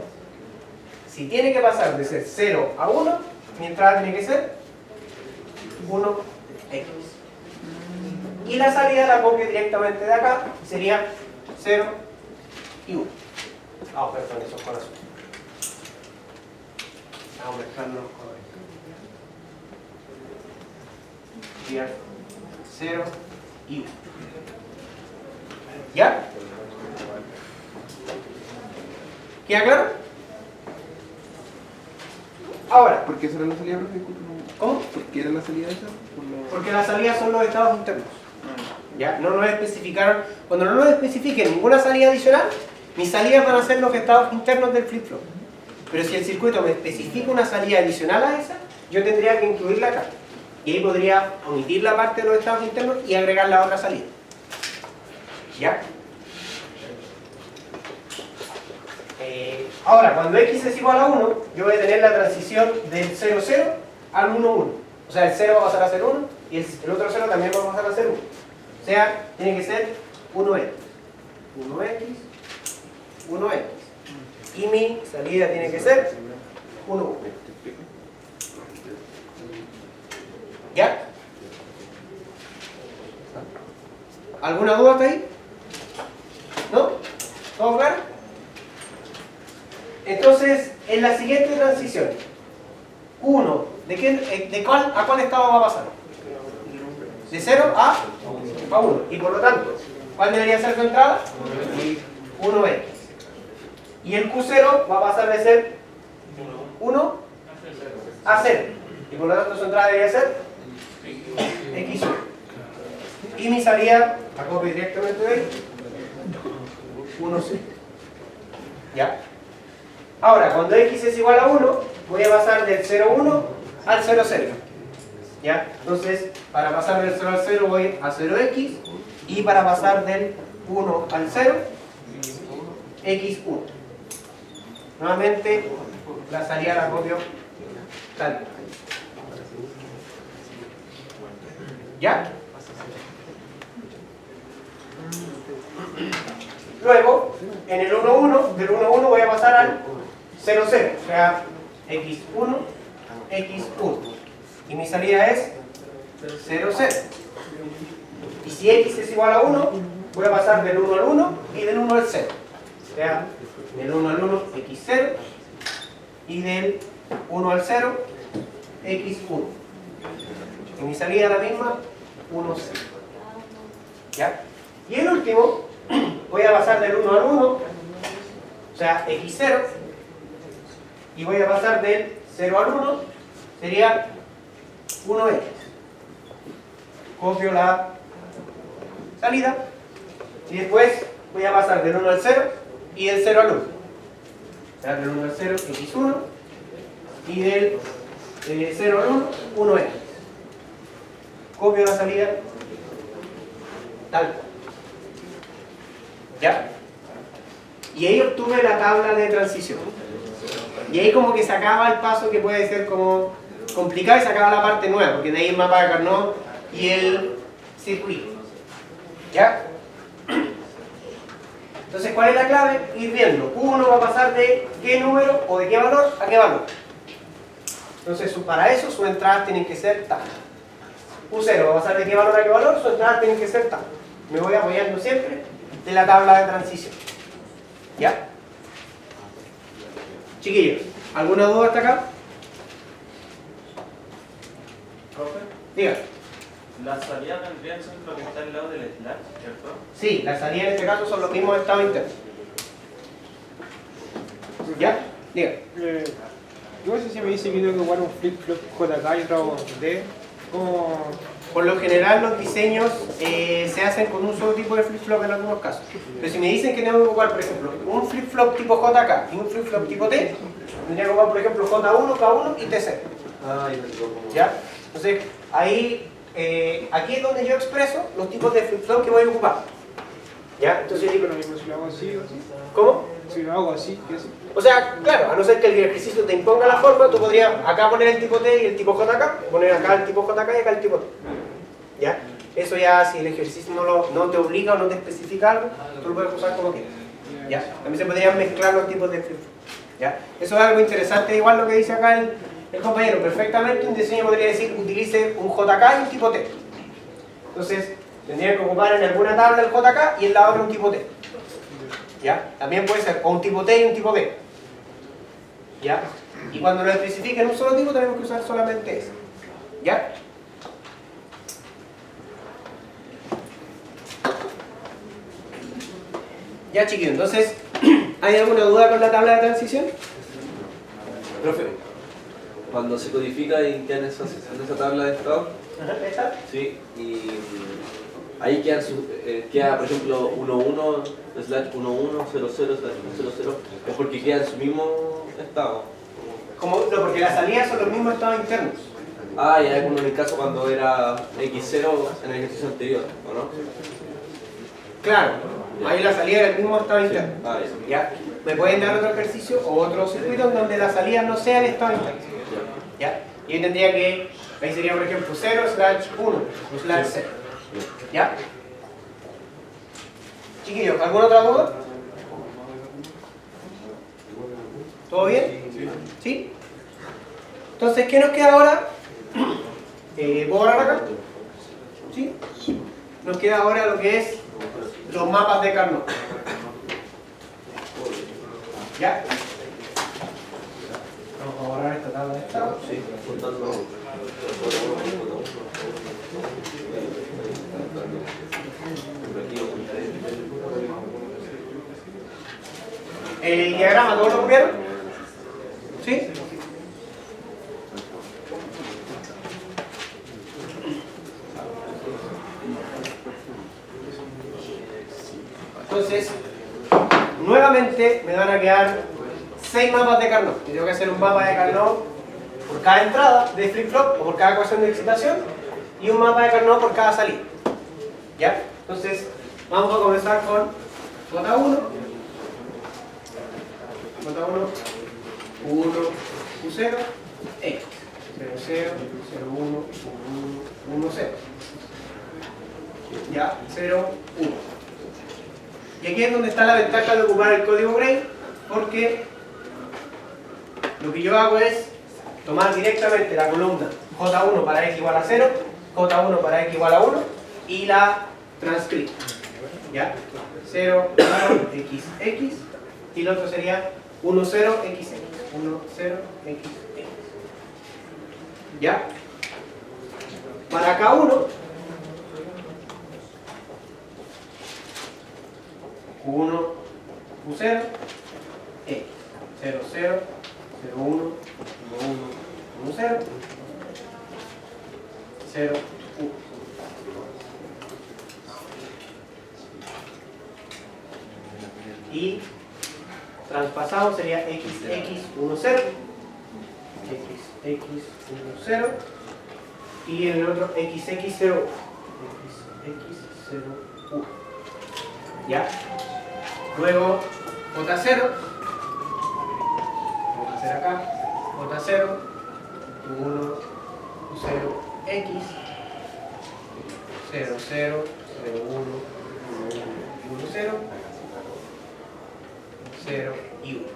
Si tiene que pasar de ser 0 a 1, mi entrada tiene que ser 1x. Y la salida la copio directamente de acá, sería 0 y 1. Ah, perdón, eso es con azul. Ah, hombre, mezclando los colores. Ya. 0 y 1. ¿Ya? ¿Queda claro? Ahora, ¿Por qué esa era la salida, profe? ¿cómo? ¿Por qué era la salida esa? Porque las salidas son los estados internos. ¿Ya? No nos especificaron. Cuando no nos especifiquen ninguna salida adicional, mis salidas van a ser los estados internos del flip-flop. Pero si el circuito me especifica una salida adicional a esa, yo tendría que incluirla acá. Y ahí podría omitir la parte de los estados internos y agregar la otra salida. ¿Ya? Ahora, cuando x es igual a 1, yo voy a tener la transición del 0, 0 al 1, 1. O sea, el 0 va a pasar a ser 1 y el otro 0 también va a pasar a ser 1. O sea, tiene que ser 1x. 1x, 1x. Y mi salida tiene que ser 1, 1. ¿Ya? ¿Alguna duda hasta ahí? ¿No? ¿Todo claro? Entonces, en la siguiente transición, 1, ¿de cuál a cuál estado va a pasar? De 0 a 1. Y por lo tanto, ¿cuál debería ser su entrada? 1x. Y el Q0 va a pasar de ser 1 a 0. Y por lo tanto su entrada debería ser x1. Y mi salida, la copio directamente de ahí, 1, 0. ¿Ya? Ahora, cuando x es igual a 1, voy a pasar del 0, 1 al 0, 0. ¿Ya? Entonces, para pasar del 0 al 0 voy a 0x, y para pasar del 1 al 0, x1. Nuevamente, la salida la copio tal. ¿Ya? Luego, en el 1, 1, del 1, 1 voy a pasar al 0, 0, o sea, x1, x1. Y mi salida es 0, 0. Y si x es igual a 1, voy a pasar del 1 al 1 y del 1 al 0. O sea, del 1 al 1, x0. Y del 1 al 0, x1. Y mi salida es la misma, 1, 0. ¿Ya? Y el último, voy a pasar del 1 al 1, o sea, x0. Y voy a pasar del 0 al 1, sería 1x. Copio la salida. Y después voy a pasar del 1 al 0 y del 0 al 1. O sea, del 1 al 0, x1. Y del 0 al 1, 1x. Copio la salida tal cual. ¿Ya? Y ahí obtuve la tabla de transición. Y ahí como que sacaba el paso que puede ser como complicado y sacaba la parte nueva, porque de ahí el mapa de Carnot y el circuito. ¿Ya? Entonces, ¿cuál es la clave? Ir viendo. Uno va a pasar de qué número o de qué valor a qué valor. Entonces, para eso sus entradas tienen que ser tal. U0 va a pasar de qué valor a qué valor, sus entradas tienen que ser tal. Me voy apoyando siempre de la tabla de transición. ¿Ya? Chiquillos, ¿alguna duda hasta acá? Diga. Las salidas vendrían siendo lo que está al lado del slash, ¿cierto? Sí, las salidas en este caso son los mismos estados internos. ¿Ya? Diga. Yo no sé si me dice que tengo que jugar un flip-flop JK y otro D. ¿Cómo? Por lo general los diseños se hacen con un solo tipo de flip-flop en algunos casos. Pero si me dicen que tengo que ocupar, por ejemplo, un flip-flop tipo JK y un flip-flop tipo T, tendría que ocupar, por ejemplo, J1, K1 y TC. ¿Ya? Entonces, ahí, aquí es donde yo expreso los tipos de flip-flop que voy a ocupar. ¿Ya? Entonces yo digo, Lo mismo si lo hago así o así. ¿cómo? Si lo hago así, ¿qué así? O sea, claro, a no ser que el ejercicio te imponga la forma, tú podrías acá poner el tipo T y el tipo JK, poner acá el tipo JK y acá el tipo T. ¿Ya? Eso ya, si el ejercicio no te obliga o no te especifica algo, tú lo puedes usar como quieras. ¿Ya? También se podrían mezclar los tipos de flip-flop. ¿Ya? Eso es algo interesante, igual lo que dice acá el compañero. Perfectamente un diseño podría decir, utilice un JK y un tipo T. Entonces, tendrían que ocupar en alguna tabla el JK y en la otra un tipo T. ¿Ya? También puede ser o un tipo T y un tipo B. ¿Ya? Y cuando lo especifica en un solo tipo tenemos que usar solamente ese. ¿Ya? Ya, chiquillos, entonces, ¿hay alguna duda con la tabla de transición? Profe, cuando se codifica y queda en esa tabla de estado, Ajá, ¿esta? sí, y ahí queda, por ejemplo, 11/11/00/00, es porque queda en su mismo estado. No, porque las salidas son los mismos estados internos. Ah, ya, como en el caso cuando era X0 en el ejercicio anterior, ¿o no? Claro, ahí la salida era el mismo estado interno. Ah, ¿Ya? ya. Me pueden dar otro ejercicio o otro circuito en donde la salida no sea el estado interno. ¿Ya? Y ahí tendría que, ahí sería por ejemplo 0/1 o /0. ¿Ya? Chiquillos, ¿alguna otra duda? ¿Todo bien? ¿Sí? Entonces, ¿qué nos queda ahora? ¿Puedo borrar acá? ¿Sí? Nos queda ahora lo que es los mapas de Carnot. ¿Ya? Vamos a borrar esta tabla de estado. Sí, juntando. ¿El diagrama todos lo copiaron? ¿Sí? Entonces, nuevamente me van a quedar 6 mapas de Carnot. Y tengo que hacer un mapa de Carnot por cada entrada de flip-flop o por cada ecuación de excitación y un mapa de Carnot por cada salida. ¿Ya? Entonces, vamos a comenzar con J1, 1, Q0, X, 0, 0, 0, 1, 1, 0. Ya, 0, 1. Y aquí es donde está la ventaja de ocupar el código Gray, porque lo que yo hago es tomar directamente la columna J1 para x igual a 0, J1 para x igual a 1 y la transcribo. ¿Ya? 0, 1, x, x y el otro sería 1, 0, x, x. 1, 0, x, x. ¿Ya? Para K1, Q1, Q0, x. 0, 0, 0, 1, 1, 1, 1, 0, 0, 1. Y traspasado sería x, x, 1, 0, x, x, 1, 0 y en el otro x, x, 0, 1, x, x, 0, 1. ¿Ya? Luego J0, vamos a hacer acá, J0, 1, 0, x, 0, 0, 0, 1, 1, 1, 0, 0 y 1.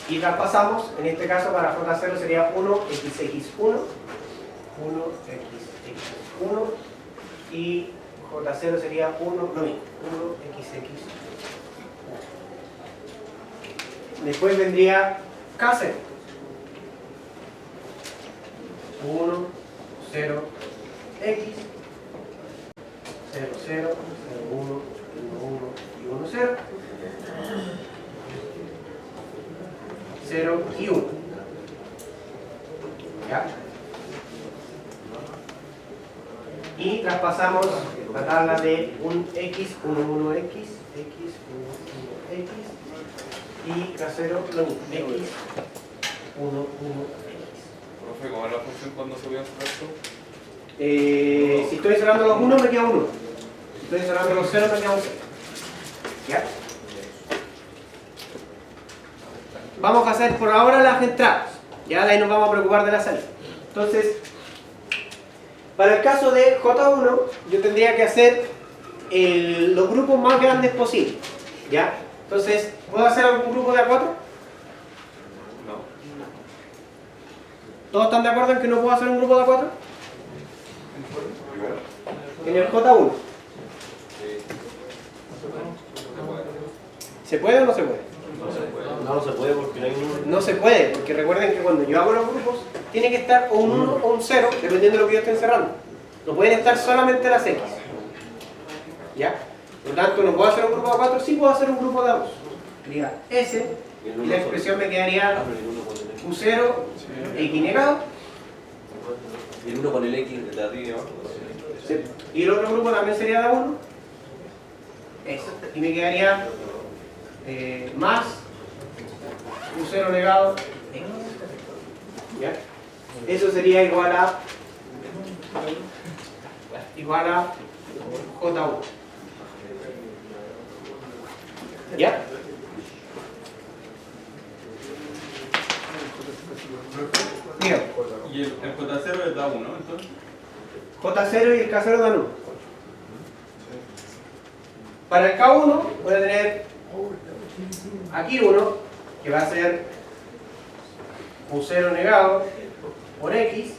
Y traspasamos, en este caso para J0 sería 1, xx1, 1, xx1 y J0 sería 1, lo mismo, 1, xx1. Después vendría K0. 1, 0, x, 0, 0, 0, 1, 1, 1 y 1, 0. 0 y 1. ¿Ya? Y traspasamos la tabla de un x, 1, 1, x, x, 1, 1, x y K0 lo mismo, x, 1, 1, x. Profe, ¿cómo es la función cuando se ve un recto? Si estoy cerrando los 1 me queda 1. Si estoy cerrando los 0 me queda un 0. ¿Ya? Vamos a hacer por ahora las entradas. Ya de ahí nos vamos a preocupar de la salida. Entonces, para el caso de J1, yo tendría que hacer los grupos más grandes posibles. ¿Ya? Entonces, ¿puedo hacer algún grupo de A4? No. ¿Todos están de acuerdo en que no puedo hacer un grupo de A4? En el J1. ¿Se puede o no se puede? No se puede porque no hay un... No se puede, porque recuerden que cuando yo hago los grupos, tiene que estar o un 1 o un 0, dependiendo de lo que yo esté encerrando. No pueden estar solamente las X. ¿Ya? Por lo tanto, no puedo hacer un grupo de 4, sí puedo hacer un grupo de 2. Diga S, y la expresión me quedaría Q0, X negado. Y el 1 con el X de arriba y abajo. Sí. Y el otro grupo también sería de 1. S. Y me quedaría más Q0 negado X. ¿Ya? Eso sería igual a J1. ¿Ya? Mira, Y el J0 es da 1, entonces. J0 y el K0 dan 1. Para el K1 voy a tener aquí 1, que va a ser Q0 negado por X.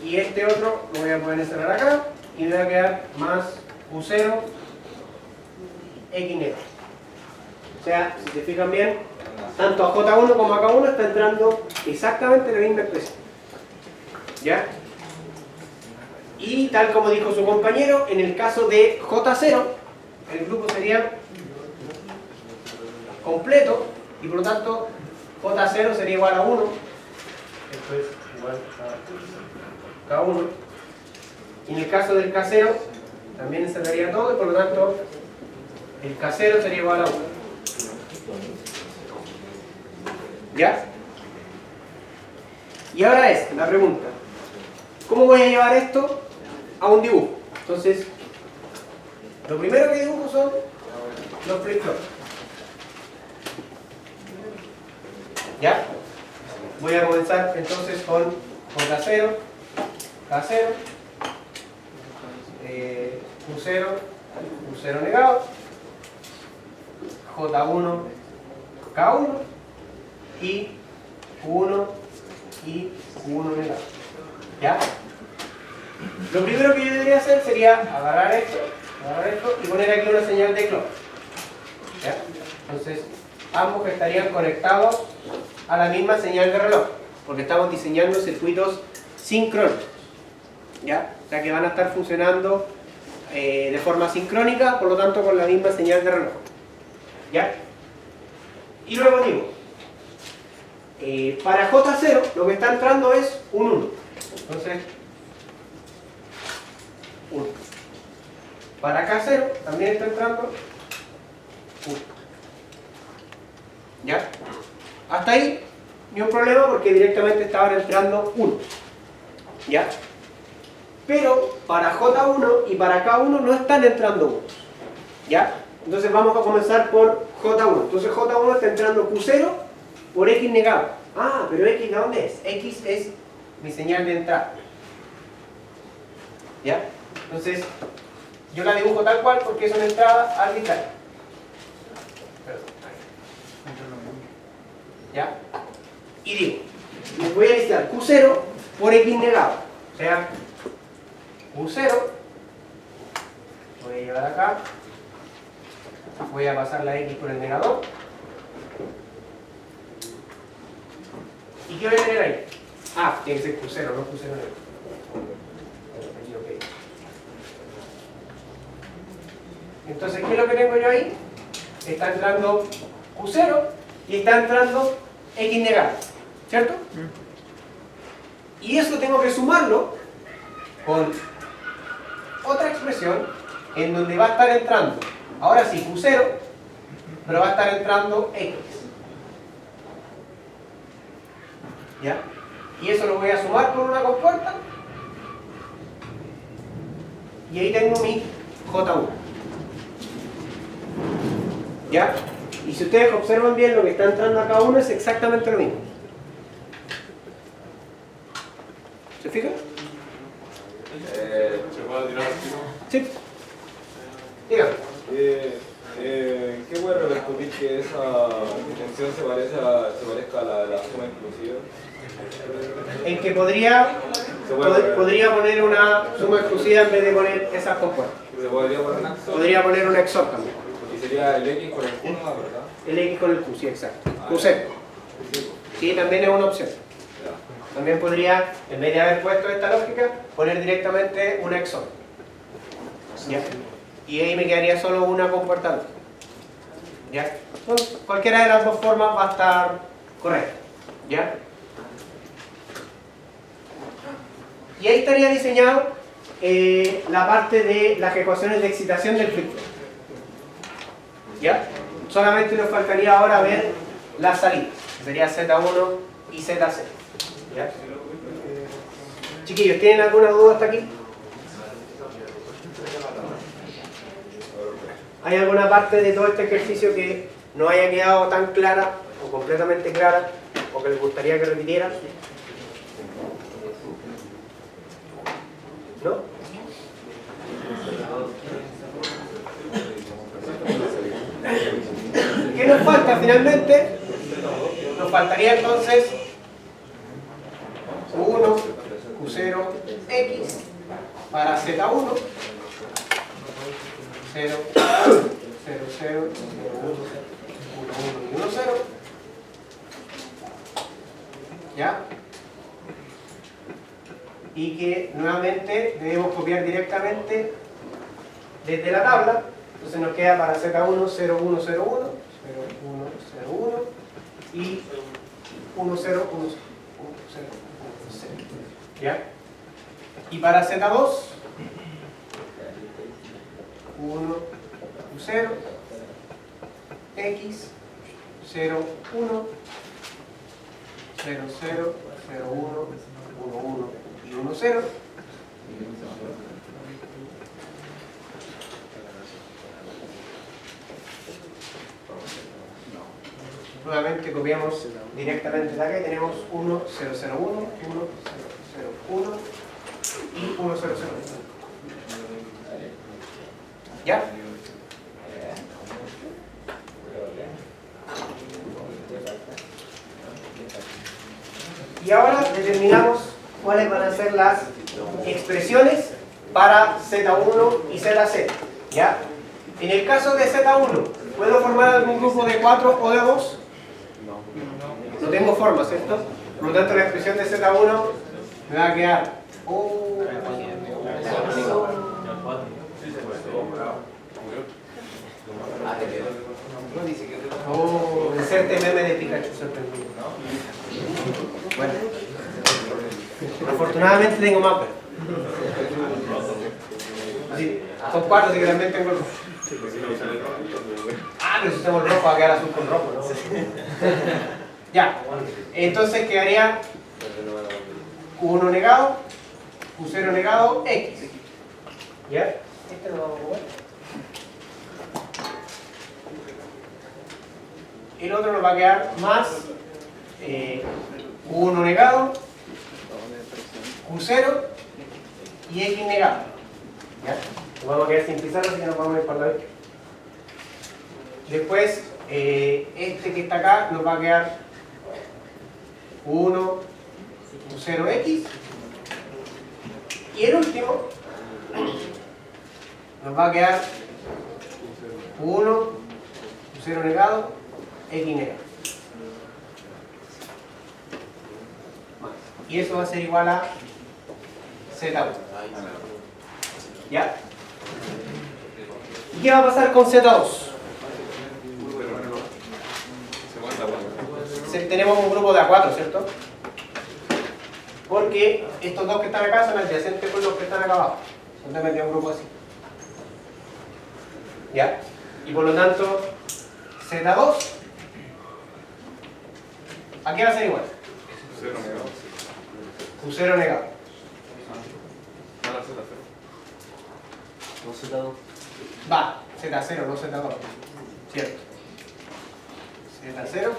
Y este otro lo voy a poder encerrar acá y me va a quedar más Q0 X negado. O sea, si se fijan bien, tanto a J1 como a K1 está entrando exactamente la misma expresión. ¿Ya? Y tal como dijo su compañero, en el caso de J0, el grupo sería completo y por lo tanto J0 sería igual a 1. Esto es igual a K1. Y en el caso del K0 también encerraría todo y por lo tanto el K0 sería igual a 1. ¿Ya? Y ahora es la pregunta: ¿cómo voy a llevar esto a un dibujo? Entonces, lo primero que dibujo son los flip-flops. ¿Ya? Voy a comenzar entonces con J0, K0, Q0, Q0 negado, J1, K1 y Q1 y Q1 negado. ¿Ya? Lo primero que yo debería hacer sería agarrar esto y poner aquí una señal de clock. ¿Ya? Entonces, ambos estarían conectados a la misma señal de reloj, porque estamos diseñando circuitos sincrónicos. ¿Ya? O sea que van a estar funcionando de forma sincrónica, por lo tanto con la misma señal de reloj. ¿Ya? Y luego digo, para J0 lo que está entrando es un 1. Entonces, 1. Para K0 también está entrando 1. ¿Ya? Hasta ahí, ni un problema porque directamente estaban entrando 1. ¿Ya? Pero para J1 y para K1 no están entrando 1. ¿Ya? Entonces vamos a comenzar por J1. Entonces J1 está entrando Q0 por X negado. Ah, pero X ¿de dónde es? X es mi señal de entrada. ¿Ya? Entonces, yo la dibujo tal cual porque es una entrada arbitraria. ¿Ya? Y digo, les voy a listar Q0 por X negado. O sea, Q0, voy a llevar acá, voy a pasar la X por el negador. ¿Y qué voy a tener ahí? Ah, tiene que ser Q0, no Q0 negado. Aquí, ok. Entonces, ¿qué es lo que tengo yo ahí? Está entrando Q0 y está entrando X negado, ¿cierto? Y eso tengo que sumarlo con otra expresión en donde va a estar entrando, ahora sí, Q0, pero va a estar entrando X. ¿Ya? Y eso lo voy a sumar con una compuerta y ahí tengo mi J1. ¿Ya? Y si ustedes observan bien, lo que está entrando a K1 es exactamente lo mismo. ¿Se fijan? ¿Se puede tirar al tiro? Sí. Dígame. ¿Qué puede repercutir que esa dimensión se parezca a la de la suma exclusiva? En que podría poner una suma exclusiva en vez de poner esas compuertas. ¿Se podría poner una XOR? Podría poner una XOR también. Y sería el X con el Q, ¿no? ¿Verdad? El X con el Q, sí, exacto. Q0. Sí, también es una opción. También podría, en vez de haber puesto esta lógica, poner directamente una XOR. ¿Ya? Y ahí me quedaría solo una compuerta lógica. ¿Ya? Entonces, cualquiera de las dos formas va a estar correcta. ¿Ya? Y ahí estaría diseñado la parte de las ecuaciones de excitación del flip-flop. ¿Ya? Solamente nos faltaría ahora ver las salidas. Sería Z1 y Z0. ¿Ya? Chiquillos, ¿tienen alguna duda hasta aquí? ¿Hay alguna parte de todo este ejercicio que no haya quedado tan clara o completamente clara o que les gustaría que repitiera? ¿No? ¿Qué nos falta finalmente? Nos faltaría entonces Q1, Q0, X para Z1, 0, 0, 0, 1, 1 y 1, 0. ¿Ya? Y que nuevamente debemos copiar directamente desde la tabla. Entonces nos queda para Z1, 0, 1, 0, 1, 0, 1, 0, 1 y 1, 0, 1, 0, 1, 0, 0. ¿Ya? Y para Z2, 1, 0, X, 0, 1, 0, 0, 0, 1, 1, 1 y 1, 0. Nuevamente copiamos directamente de acá y tenemos 1, 0, 0, 1, 1, 0, 0, 1 y 1, 0, 0. ¿Ya? Y ahora determinamos cuáles van a ser las expresiones para Z1 y Z0. ¿Ya? En el caso de Z1, ¿puedo formar algún grupo de 4 o de 2? No tengo forma, ¿cierto? Por lo tanto, la expresión de Z1 me va a quedar inserte meme de Pikachu sorprendido. Bueno, afortunadamente tengo mapa. Así, son 4, así que también tengo el rojo. Ah, pero si usamos el rojo va a quedar azul con rojo, ¿no? Ya, entonces quedaría Q1 negado, Q0 negado, X. ¿Ya? Este lo vamos a mover. El otro nos va a quedar más Q1 negado, Q0 y X negado. ¿Ya? Nos vamos a quedar sin pizarra, así que nos vamos a ir para la vez. Después, este que está acá nos va a quedar Q1, Q0X. Y el último nos va a quedar Q1, Q0 negado, X negado. Y eso va a ser igual a Z1. ¿Ya? ¿Y qué va a pasar con Z2? Tenemos un grupo de A4, ¿cierto? Porque estos dos que están acá son adyacentes con los que están acá abajo. Entonces metí un grupo así. ¿Ya? Y por lo tanto, Z2, ¿a qué va a ser igual? Q0 negado. No Z2. Va, Z0, no Z2. ¿Cierto? Z0.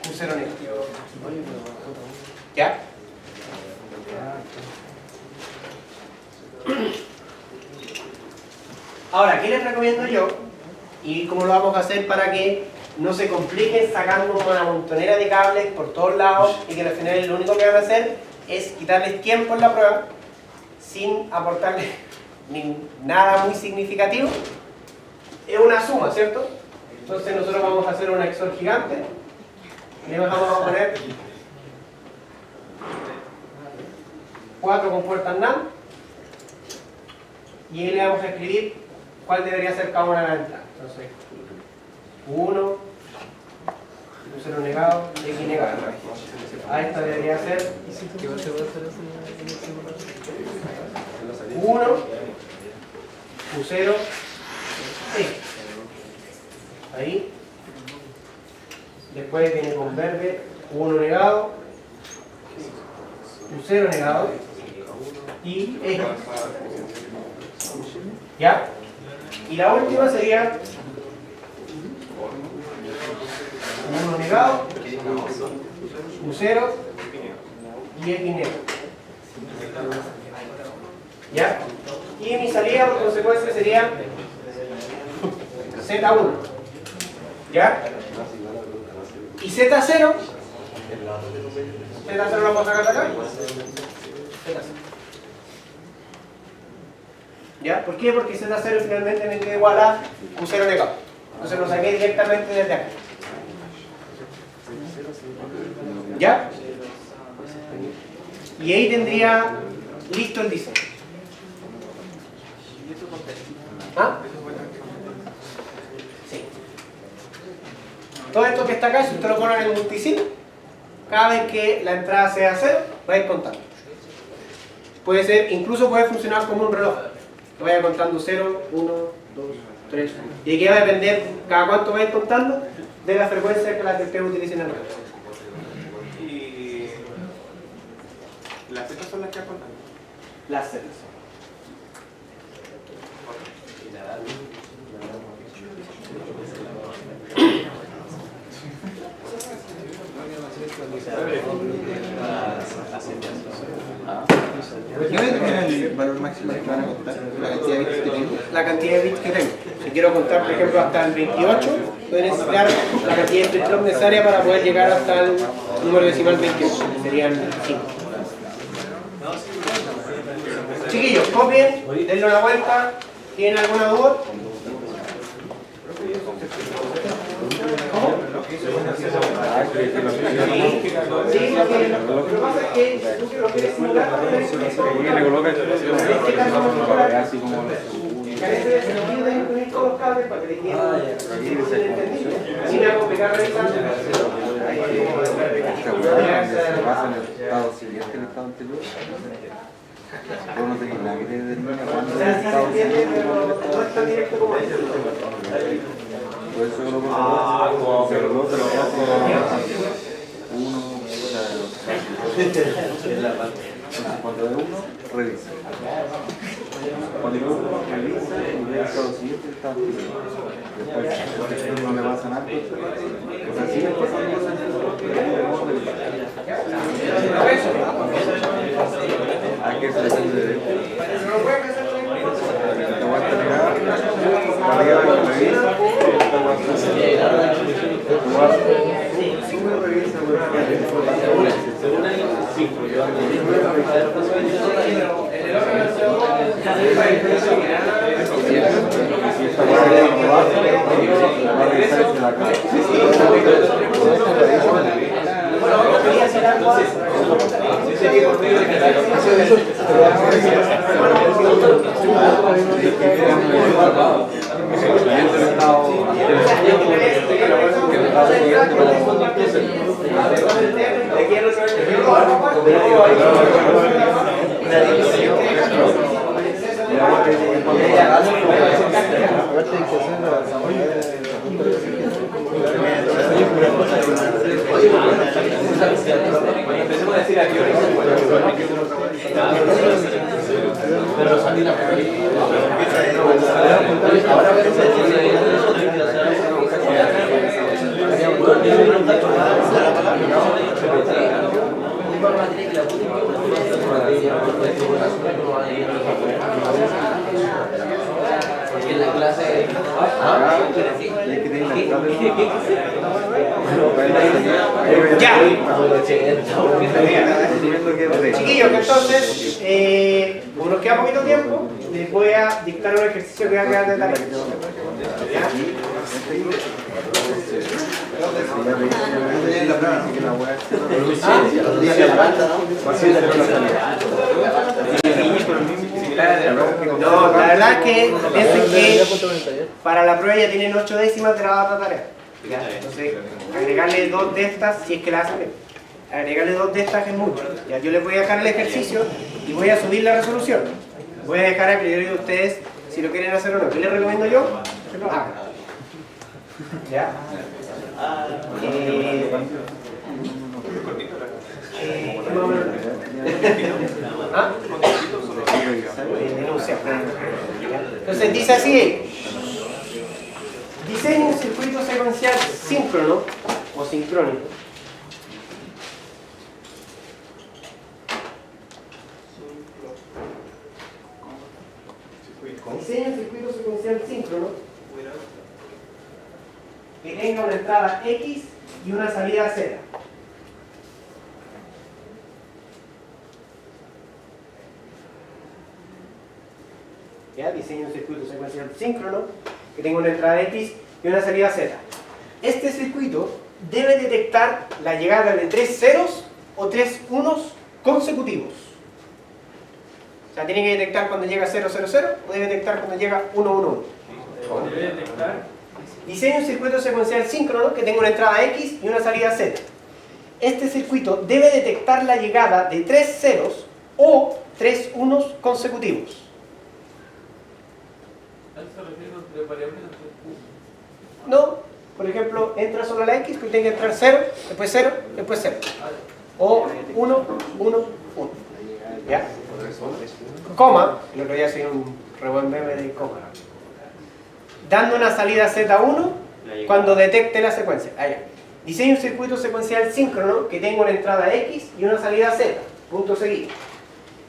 Q0 negativo. ¿Ya? Ahora, ¿qué les recomiendo yo? Y cómo lo vamos a hacer para que no se compliquen sacando una montonera de cables por todos lados y que al final lo único que van a hacer es quitarles tiempo en la prueba sin aportarles nada muy significativo. es una suma, ¿cierto? Entonces nosotros vamos a hacer un XOR gigante y le vamos a poner 4 compuertas NAND y ahí le vamos a escribir cuál debería ser cada una de las entradas. Entonces, 1, 0 negado, X negado. A esta debería ser 1, U0, X. Ahí. Después viene con verde, 1 negado, U0 negado y X. ¿Ya? Y la última sería 1 negado, U0 y X negro. ¿Ya? Y mi salida por consecuencia sería Z1. ¿Ya? Y Z0. Z0 lo vamos a sacar de acá. Z0. ¿Ya? ¿Por qué? Porque Z0 finalmente me queda igual a U0 negado. Entonces lo saqué directamente desde acá. ¿Ya? Y ahí tendría listo el diseño. ¿Ah? Sí. Todo esto que está acá, si usted lo pone en el multisim, cada vez que la entrada sea 0, va a ir contando. Puede ser, incluso puede funcionar como un reloj, que vaya contando 0, 1, 2, 3. Y aquí va a depender cada cuánto va a ir contando de la frecuencia que la que ustedes utilicen en el reloj. Y las zetas son las que aportan. Las zetas. ¿Qué determina el valor máximo que van a contar? ¿La cantidad de bits que tengo? La cantidad de bits que tengo. Si quiero contar, por ejemplo, hasta el 28, voy a necesitar la cantidad de flip-flop necesaria para poder llegar hasta el número decimal 28, que serían 5. Chiquillos, copien, denle una vuelta. ¿Tienen alguna duda? Sí, lo que pasa es que tú que lo quieres simular, Así como carece de sentido de incluir todos los cables para que te queden entendidos. Sin complicar revisando. se basa en el estado siguiente, el estado anterior. Vos no tenés nada que te determina cuándo O es sea, el sí se estado entiende, siguiente. pero no es tan directo como eso. Por eso yo lo pongo pero lo otro lo paso 1, cuando de 1, revisa. Cuando de 1, revisa y ve el estado siguiente, el estado anterior. Después no le pasa nada. O sea, sigue pasando cosas. Hay que ser de te voy a entregar para que revisa. Empecemos a decir aquí en la clase Ya. Chiquillos, que entonces, como nos queda poquito tiempo, les voy a dictar un ejercicio que va a quedar de tarea. ¿Ya? No, la verdad es que piensen que para la prueba ya tienen 8 décimas de la otra tarea. ¿Ya? Entonces, agregarle 2 de estas, si es que la hacen bien. Agregarle 2 de estas es mucho. ¿Ya? Yo les voy a dejar el ejercicio y voy a subir la resolución. Voy a dejar a criterio de ustedes si lo quieren hacer o no. ¿Qué les recomiendo yo? Que lo hagan. ¿Ya? ¿Ah? Denuncia. Entonces dice así: diseña un circuito secuencial síncrono o sincrónico diseña un circuito secuencial síncrono que tenga una entrada X y una salida Z. ¿Ya? Diseña un circuito secuencial síncrono que tenga una entrada X y una salida Z. Este circuito debe detectar la llegada de 3 ceros o 3 unos consecutivos. O sea, tiene que detectar cuando llega 0, 0, 0 o debe detectar cuando llega 1, 1, 1. Debe detectar. Diseña un circuito secuencial síncrono que tenga una entrada X y una salida Z. Este circuito debe detectar la llegada de 3 ceros o 3 unos consecutivos. ¿A eso se refiere con 3 variables? No, por ejemplo, entra solo la X, que tiene que entrar 0, después 0, después 0. O 1, 1, 1. ¿Ya? Coma, el otro día hice un re buen meme de coma. Dando una salida Z1 cuando detecte la secuencia. Allá. Diseña un circuito secuencial síncrono que tenga una entrada X y una salida Z. Punto seguido.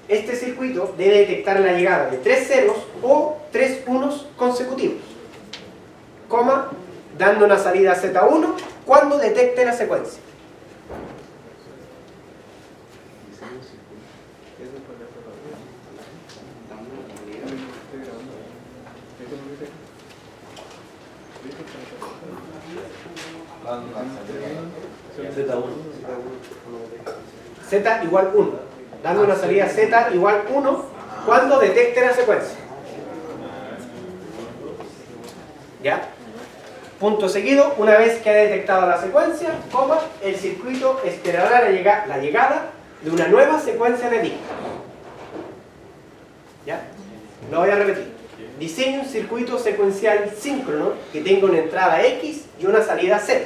Este circuito debe detectar la llegada de 3 ceros o 3 unos consecutivos. Coma, dando una salida Z1 cuando detecte la secuencia. Z igual 1. Dando una salida Z igual 1 cuando detecte la secuencia. ¿Ya? Punto seguido, una vez que ha detectado la secuencia, coma, el circuito esperará la llegada de una nueva secuencia de dígitos. ¿Ya? Lo voy a repetir. Diseña un circuito secuencial síncrono que tenga una entrada X y una salida Z.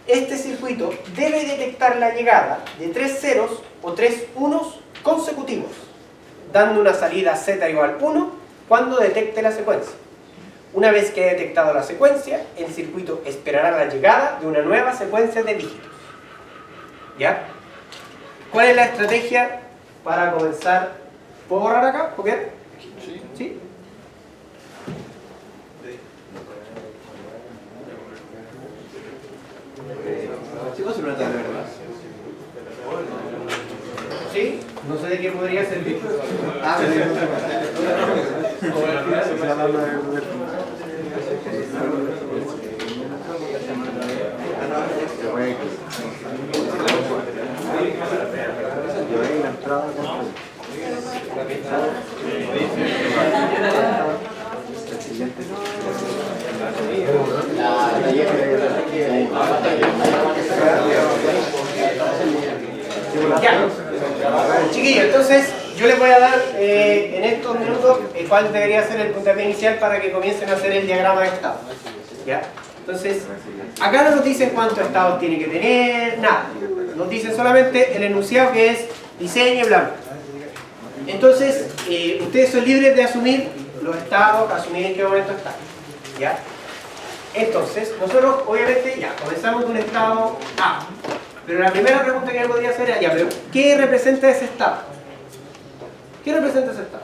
Este circuito debe detectar la llegada de 3 ceros o 3 unos consecutivos, dando una salida Z igual 1 cuando detecte la secuencia. Una vez que ha detectado la secuencia, el circuito esperará la llegada de una nueva secuencia de dígitos. ¿Ya? ¿Cuál es la estrategia para comenzar? ¿Puedo borrar acá? ¿Ok? ¿Sí? ¿Sí? No sé de qué podría servir. Ya. Chiquillos, entonces yo les voy a dar en estos minutos cuál debería ser el puntapié inicial para que comiencen a hacer el diagrama de estado. ¿Ya? Entonces, acá no nos dicen cuántos estados tiene que tener, nada. Nos dicen solamente el enunciado que es diseño y blanco. Entonces, ustedes son libres de asumir los estados, asumir en qué momento están. ¿Ya? Entonces, nosotros obviamente ya comenzamos con un estado A. Pero la primera pregunta que yo podría hacer es, ya, pero ¿qué representa ese estado? ¿Qué representa ese estado?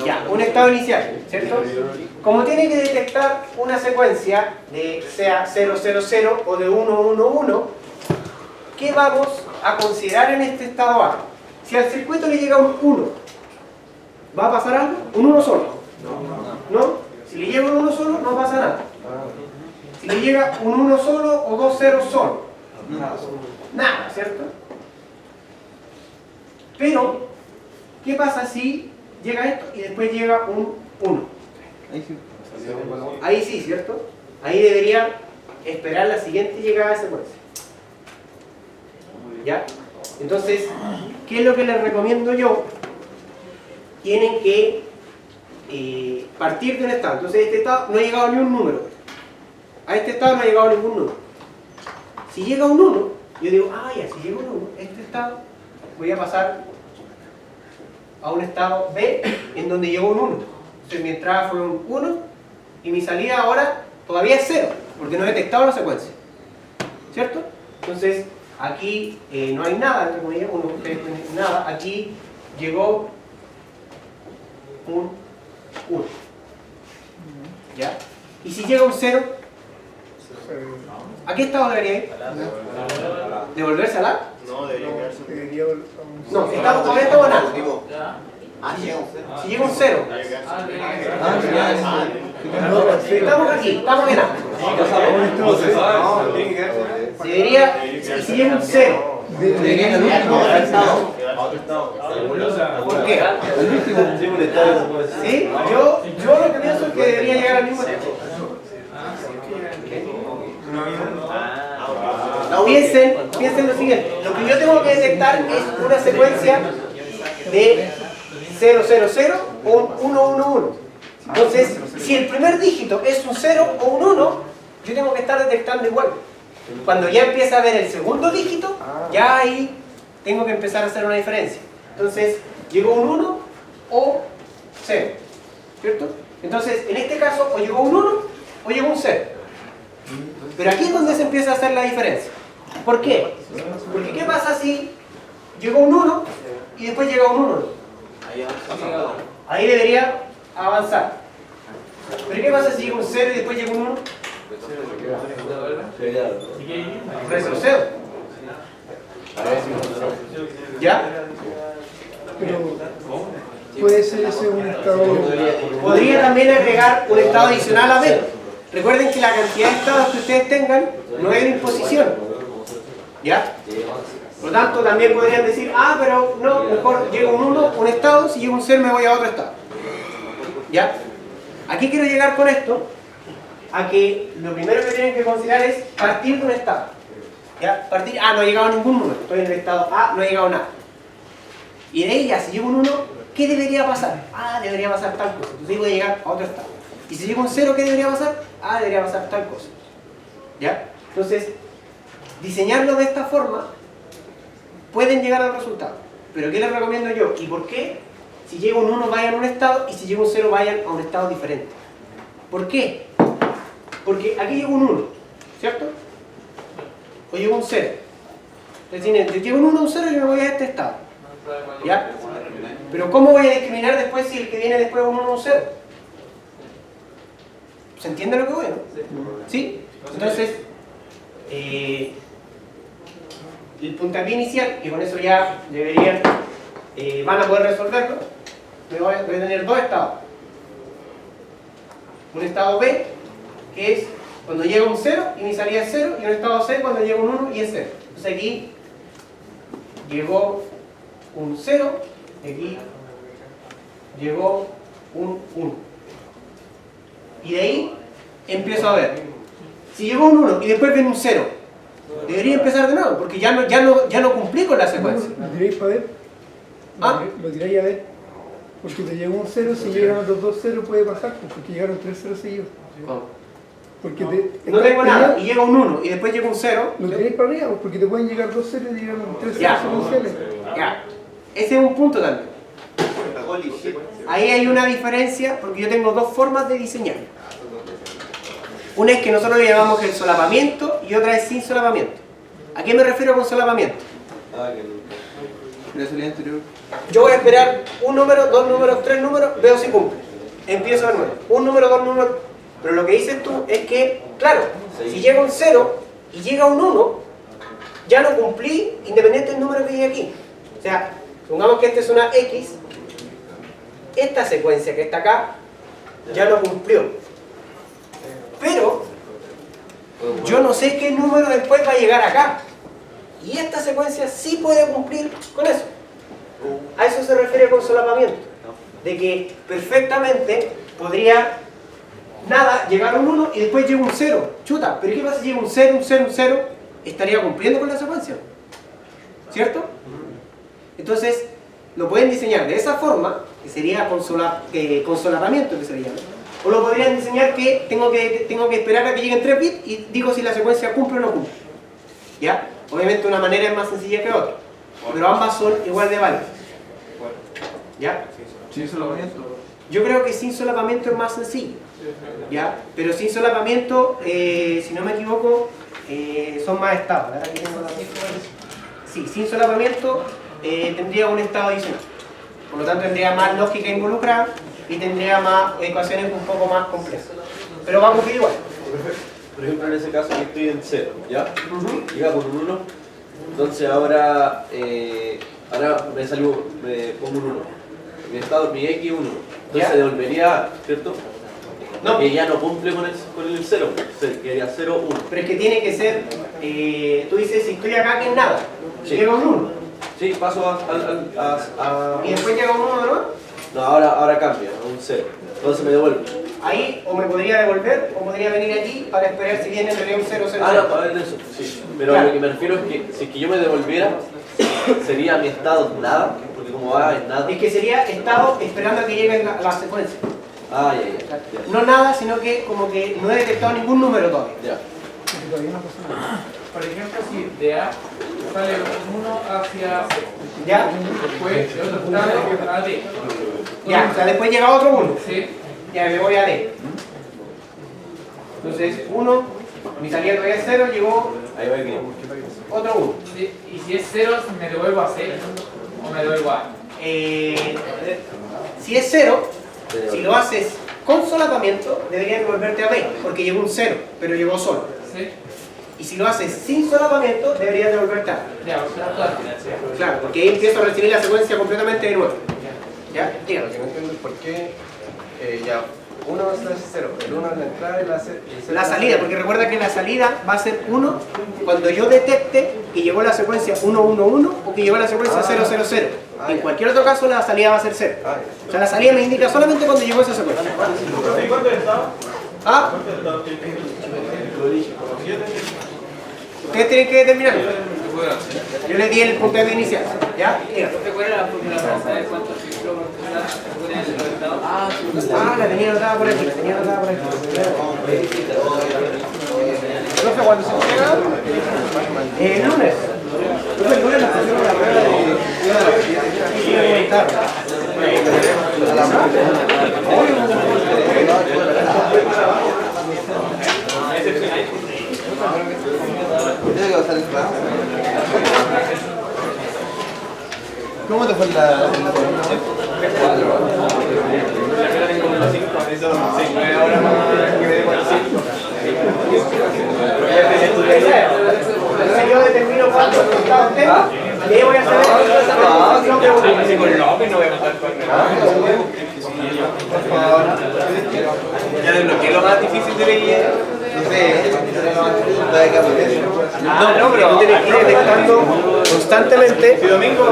Ya, un estado inicial, ¿cierto? Como tiene que detectar una secuencia de sea 0, 0, 0 o de 1, 1, 1, ¿qué vamos a considerar en este estado A? Si al circuito le llega un 1 ¿Va a pasar algo? Un 1 solo. ¿No? Si le llega un 1 solo, no pasa nada. Si le llega un 1 solo o 2 ceros solo. Nada, ¿cierto? Pero, ¿qué pasa si llega esto y después llega un 1? Ahí sí, ¿cierto? Ahí debería esperar la siguiente llegada de secuencia. ¿Ya? Entonces, ¿qué es lo que les recomiendo yo? Tienen que partir de un estado. Entonces, este estado no ha llegado ni un número. A este estado no ha llegado ningún número. Si llega un 1, yo digo, ah, ya, si llega un 1, este estado, voy a pasar a un estado B en donde llegó un 1. Entonces, mi entrada fue un 1 y mi salida ahora todavía es 0, porque no he detectado la secuencia. ¿Cierto? Entonces, aquí no hay nada, entre comillas, nada. Aquí llegó un 1. ¿Ya? Y si llega un 0, ¿a qué estado debería ir? ¿Devolverse al A? No, debería quedarse. No, todavía estamos en A. Si llega un 0. Estamos aquí, estamos en A. Debería, y si llega un 0. ¿Por qué? ¿Sí? Yo lo que pienso es que debería llegar al mismo tiempo. Piensen lo siguiente. Lo que yo tengo que detectar es una secuencia de 0, 0, 0 o un 1, 1, 1. Entonces, si el primer dígito es un 0 o un 1, yo tengo que estar detectando igual. Cuando ya empieza a ver el segundo dígito, ya ahí tengo que empezar a hacer una diferencia. Entonces, llegó un 1 o 0. ¿Cierto? Entonces, en este caso, o llegó un 1 o llegó un 0. Pero aquí es donde se empieza a hacer la diferencia. ¿Por qué? Porque ¿qué pasa si llegó un 1 y después llega un 1? Ahí debería avanzar. ¿Pero qué pasa si llega un 0 y después llega un 1? Retrocedo. ¿Ya? Pero puede ser ese un estado. Podría también agregar un estado adicional a B. Recuerden que la cantidad de estados que ustedes tengan no es una imposición. ¿Ya? Por lo tanto, también podrían decir, ah, pero no, mejor llega un 1, un estado, si llega un 0 me voy a otro estado. ¿Ya? Aquí quiero llegar con esto a que lo primero que tienen que considerar es partir de un estado. ¿Ya? Partir, no ha llegado ningún número, estoy en el estado A, no ha llegado nada. Y de ella, si llega un 1, ¿qué debería pasar? Debería pasar tal cosa, entonces voy a llegar a otro estado. Y si llega un 0, ¿qué debería pasar? Debería pasar tal cosa. ¿Ya? Entonces, diseñarlo de esta forma, pueden llegar al resultado. Pero ¿qué les recomiendo yo? ¿Y por qué? Si llega un 1 vayan a un estado y si llega un 0 vayan a un estado diferente. ¿Por qué? Porque aquí llega un 1, ¿cierto? O llega un 0. Es decir, si llega un 1 o un 0 yo me voy a este estado. ¿Ya? Pero ¿cómo voy a discriminar después si el que viene después es un 1 o un 0? ¿Se entiende lo que voy, no? ¿Sí? Entonces, el puntapié inicial, que con eso ya deberían, van a poder resolverlo, voy a tener dos estados. Un estado B, que es cuando llega un 0 y mi salida es 0, y un estado C cuando llega un 1 y es 0. Entonces aquí llegó un 0, aquí llegó un 1. Y de ahí empiezo a ver. Si llegó un 1 y después viene un 0, debería empezar de nuevo, porque ya no cumplí con la secuencia. ¿Lo tiráis para ver? ¿Lo tiráis a ver? Porque te llegó un 0, si llegan otros 2 0 puede pasar, porque llegaron 3 0 seguidos. Porque no tengo nada, y llega un 1 y después llega un 0. Lo tiráis para arriba, porque te pueden llegar 2 0 y llegan 3 0 secuenciales. Ya, ese es un punto también. Ahí hay una diferencia, porque yo tengo dos formas de diseñar. Una es que nosotros le llamamos el solapamiento y otra es sin solapamiento. ¿A qué me refiero con solapamiento? Yo voy a esperar un número, dos números, tres números, veo si cumple. Empiezo de nuevo. Un número, dos números. Pero lo que dices tú es que, claro, si llega un 0 y llega un 1, ya no cumplí independiente del número que llegue aquí. O sea, supongamos que esta es una X. esta secuencia que está acá ya lo cumplió. Pero yo no sé qué número después va a llegar acá. Y esta secuencia sí puede cumplir con eso. A eso se refiere con solapamiento. De que perfectamente podría nada, llegar a un 1 y después llega un 0. Chuta, pero ¿qué pasa si llega un 0, un 0, un 0? Estaría cumpliendo con la secuencia. ¿Cierto? Entonces, lo pueden diseñar de esa forma, que sería con solapamiento, que se le llama. O lo podrían diseñar que tengo que esperar a que lleguen 3 bits y digo si la secuencia cumple o no cumple. ¿Ya? Obviamente una manera es más sencilla que otra, pero ambas son igual de válidas. ¿Ya? ¿Sin solapamiento? Yo creo que sin solapamiento es más sencillo. ¿Ya? Pero sin solapamiento, si no me equivoco, son más estados. Aquí tengo la... Sí, sin solapamiento tendría un estado adicional. Por lo tanto tendría más lógica involucrada y tendría más ecuaciones un poco más complejas. Pero va a cumplir igual. Por ejemplo, en ese caso que estoy en 0, ¿ya? Llega por un 1, entonces ahora me pongo un 1. Mi estado, mi X 1. Entonces ¿Ya? devolvería, ¿cierto? No. Que ya no cumple con el 0, quedaría 0, 1. Pero es que tiene que ser, tú dices, si estoy acá, que es nada. Sí. Llega un 1. Sí, paso a... Y después llega un 1, ¿no? No, ahora cambia, a un 0. Entonces me devuelve. Ahí o me podría devolver o podría venir aquí para esperar si viene en realidad un 0, 0, 0. Ah, no, a ver eso, sí. Pero Claro. lo que me refiero es que si es que yo me devolviera, sería mi estado nada, porque como va es nada. Es que sería estado esperando a que llegue la secuencia. Ah, ya. No nada, sino que como que no he detectado ningún número todavía. Ya. Por ejemplo, si de A sale uno hacia C, ¿Ya? después de otro estado a D. Ya, o sea, después llega otro 1. ¿Sí? Ya, me voy a D. Entonces, 1, mi salida todavía es 0, llegó Ahí va el griego. otro 1. Sí, y si es 0, ¿me devuelvo a C o me devuelvo a A? Si es 0, si lo haces con solapamiento, deberías devolverte a B, porque llegó un 0, pero llegó solo. ¿Sí? Y si lo haces sin solapamiento, deberías devolverte a A. Ya, o sea, todas. Claro, porque ahí empiezo a recibir la secuencia completamente de nuevo. ¿Ya? Dígame. Lo que no entiendo es por qué ya uno va a ser 0, el 1 es la entrada y la C. La salida, porque recuerda que la salida va a ser 1 cuando yo detecte que llegó la secuencia 1, 1, 1 o que llegó la secuencia 0, 0, 0. En cualquier otro caso la salida va a ser 0. O sea, la salida me indica solamente cuando llegó esa secuencia. ¿Cuánto estaba? ¿Ah? Ustedes tienen que determinar. Yo les di el puntaje inicial. ¿Ya? Dígame. ¿Cuál era la fórmula para saber cuántos ciclos se ponen en los estados? Ah, la tenía anotada por aquí. La tenía anotada por aquí. Profe, ¿cuándo se entrega? El lunes. Entonces, el lunes nos pusieron la prueba de... ¿Cómo te fue la Entonces yo determino cuántos resultados tengo y ahí voy a saber Si con López no voy a matar ya desbloqueé lo más difícil de leer. No sé, la de Capotes. No, pero tú tienes que ir detectando constantemente. domingo.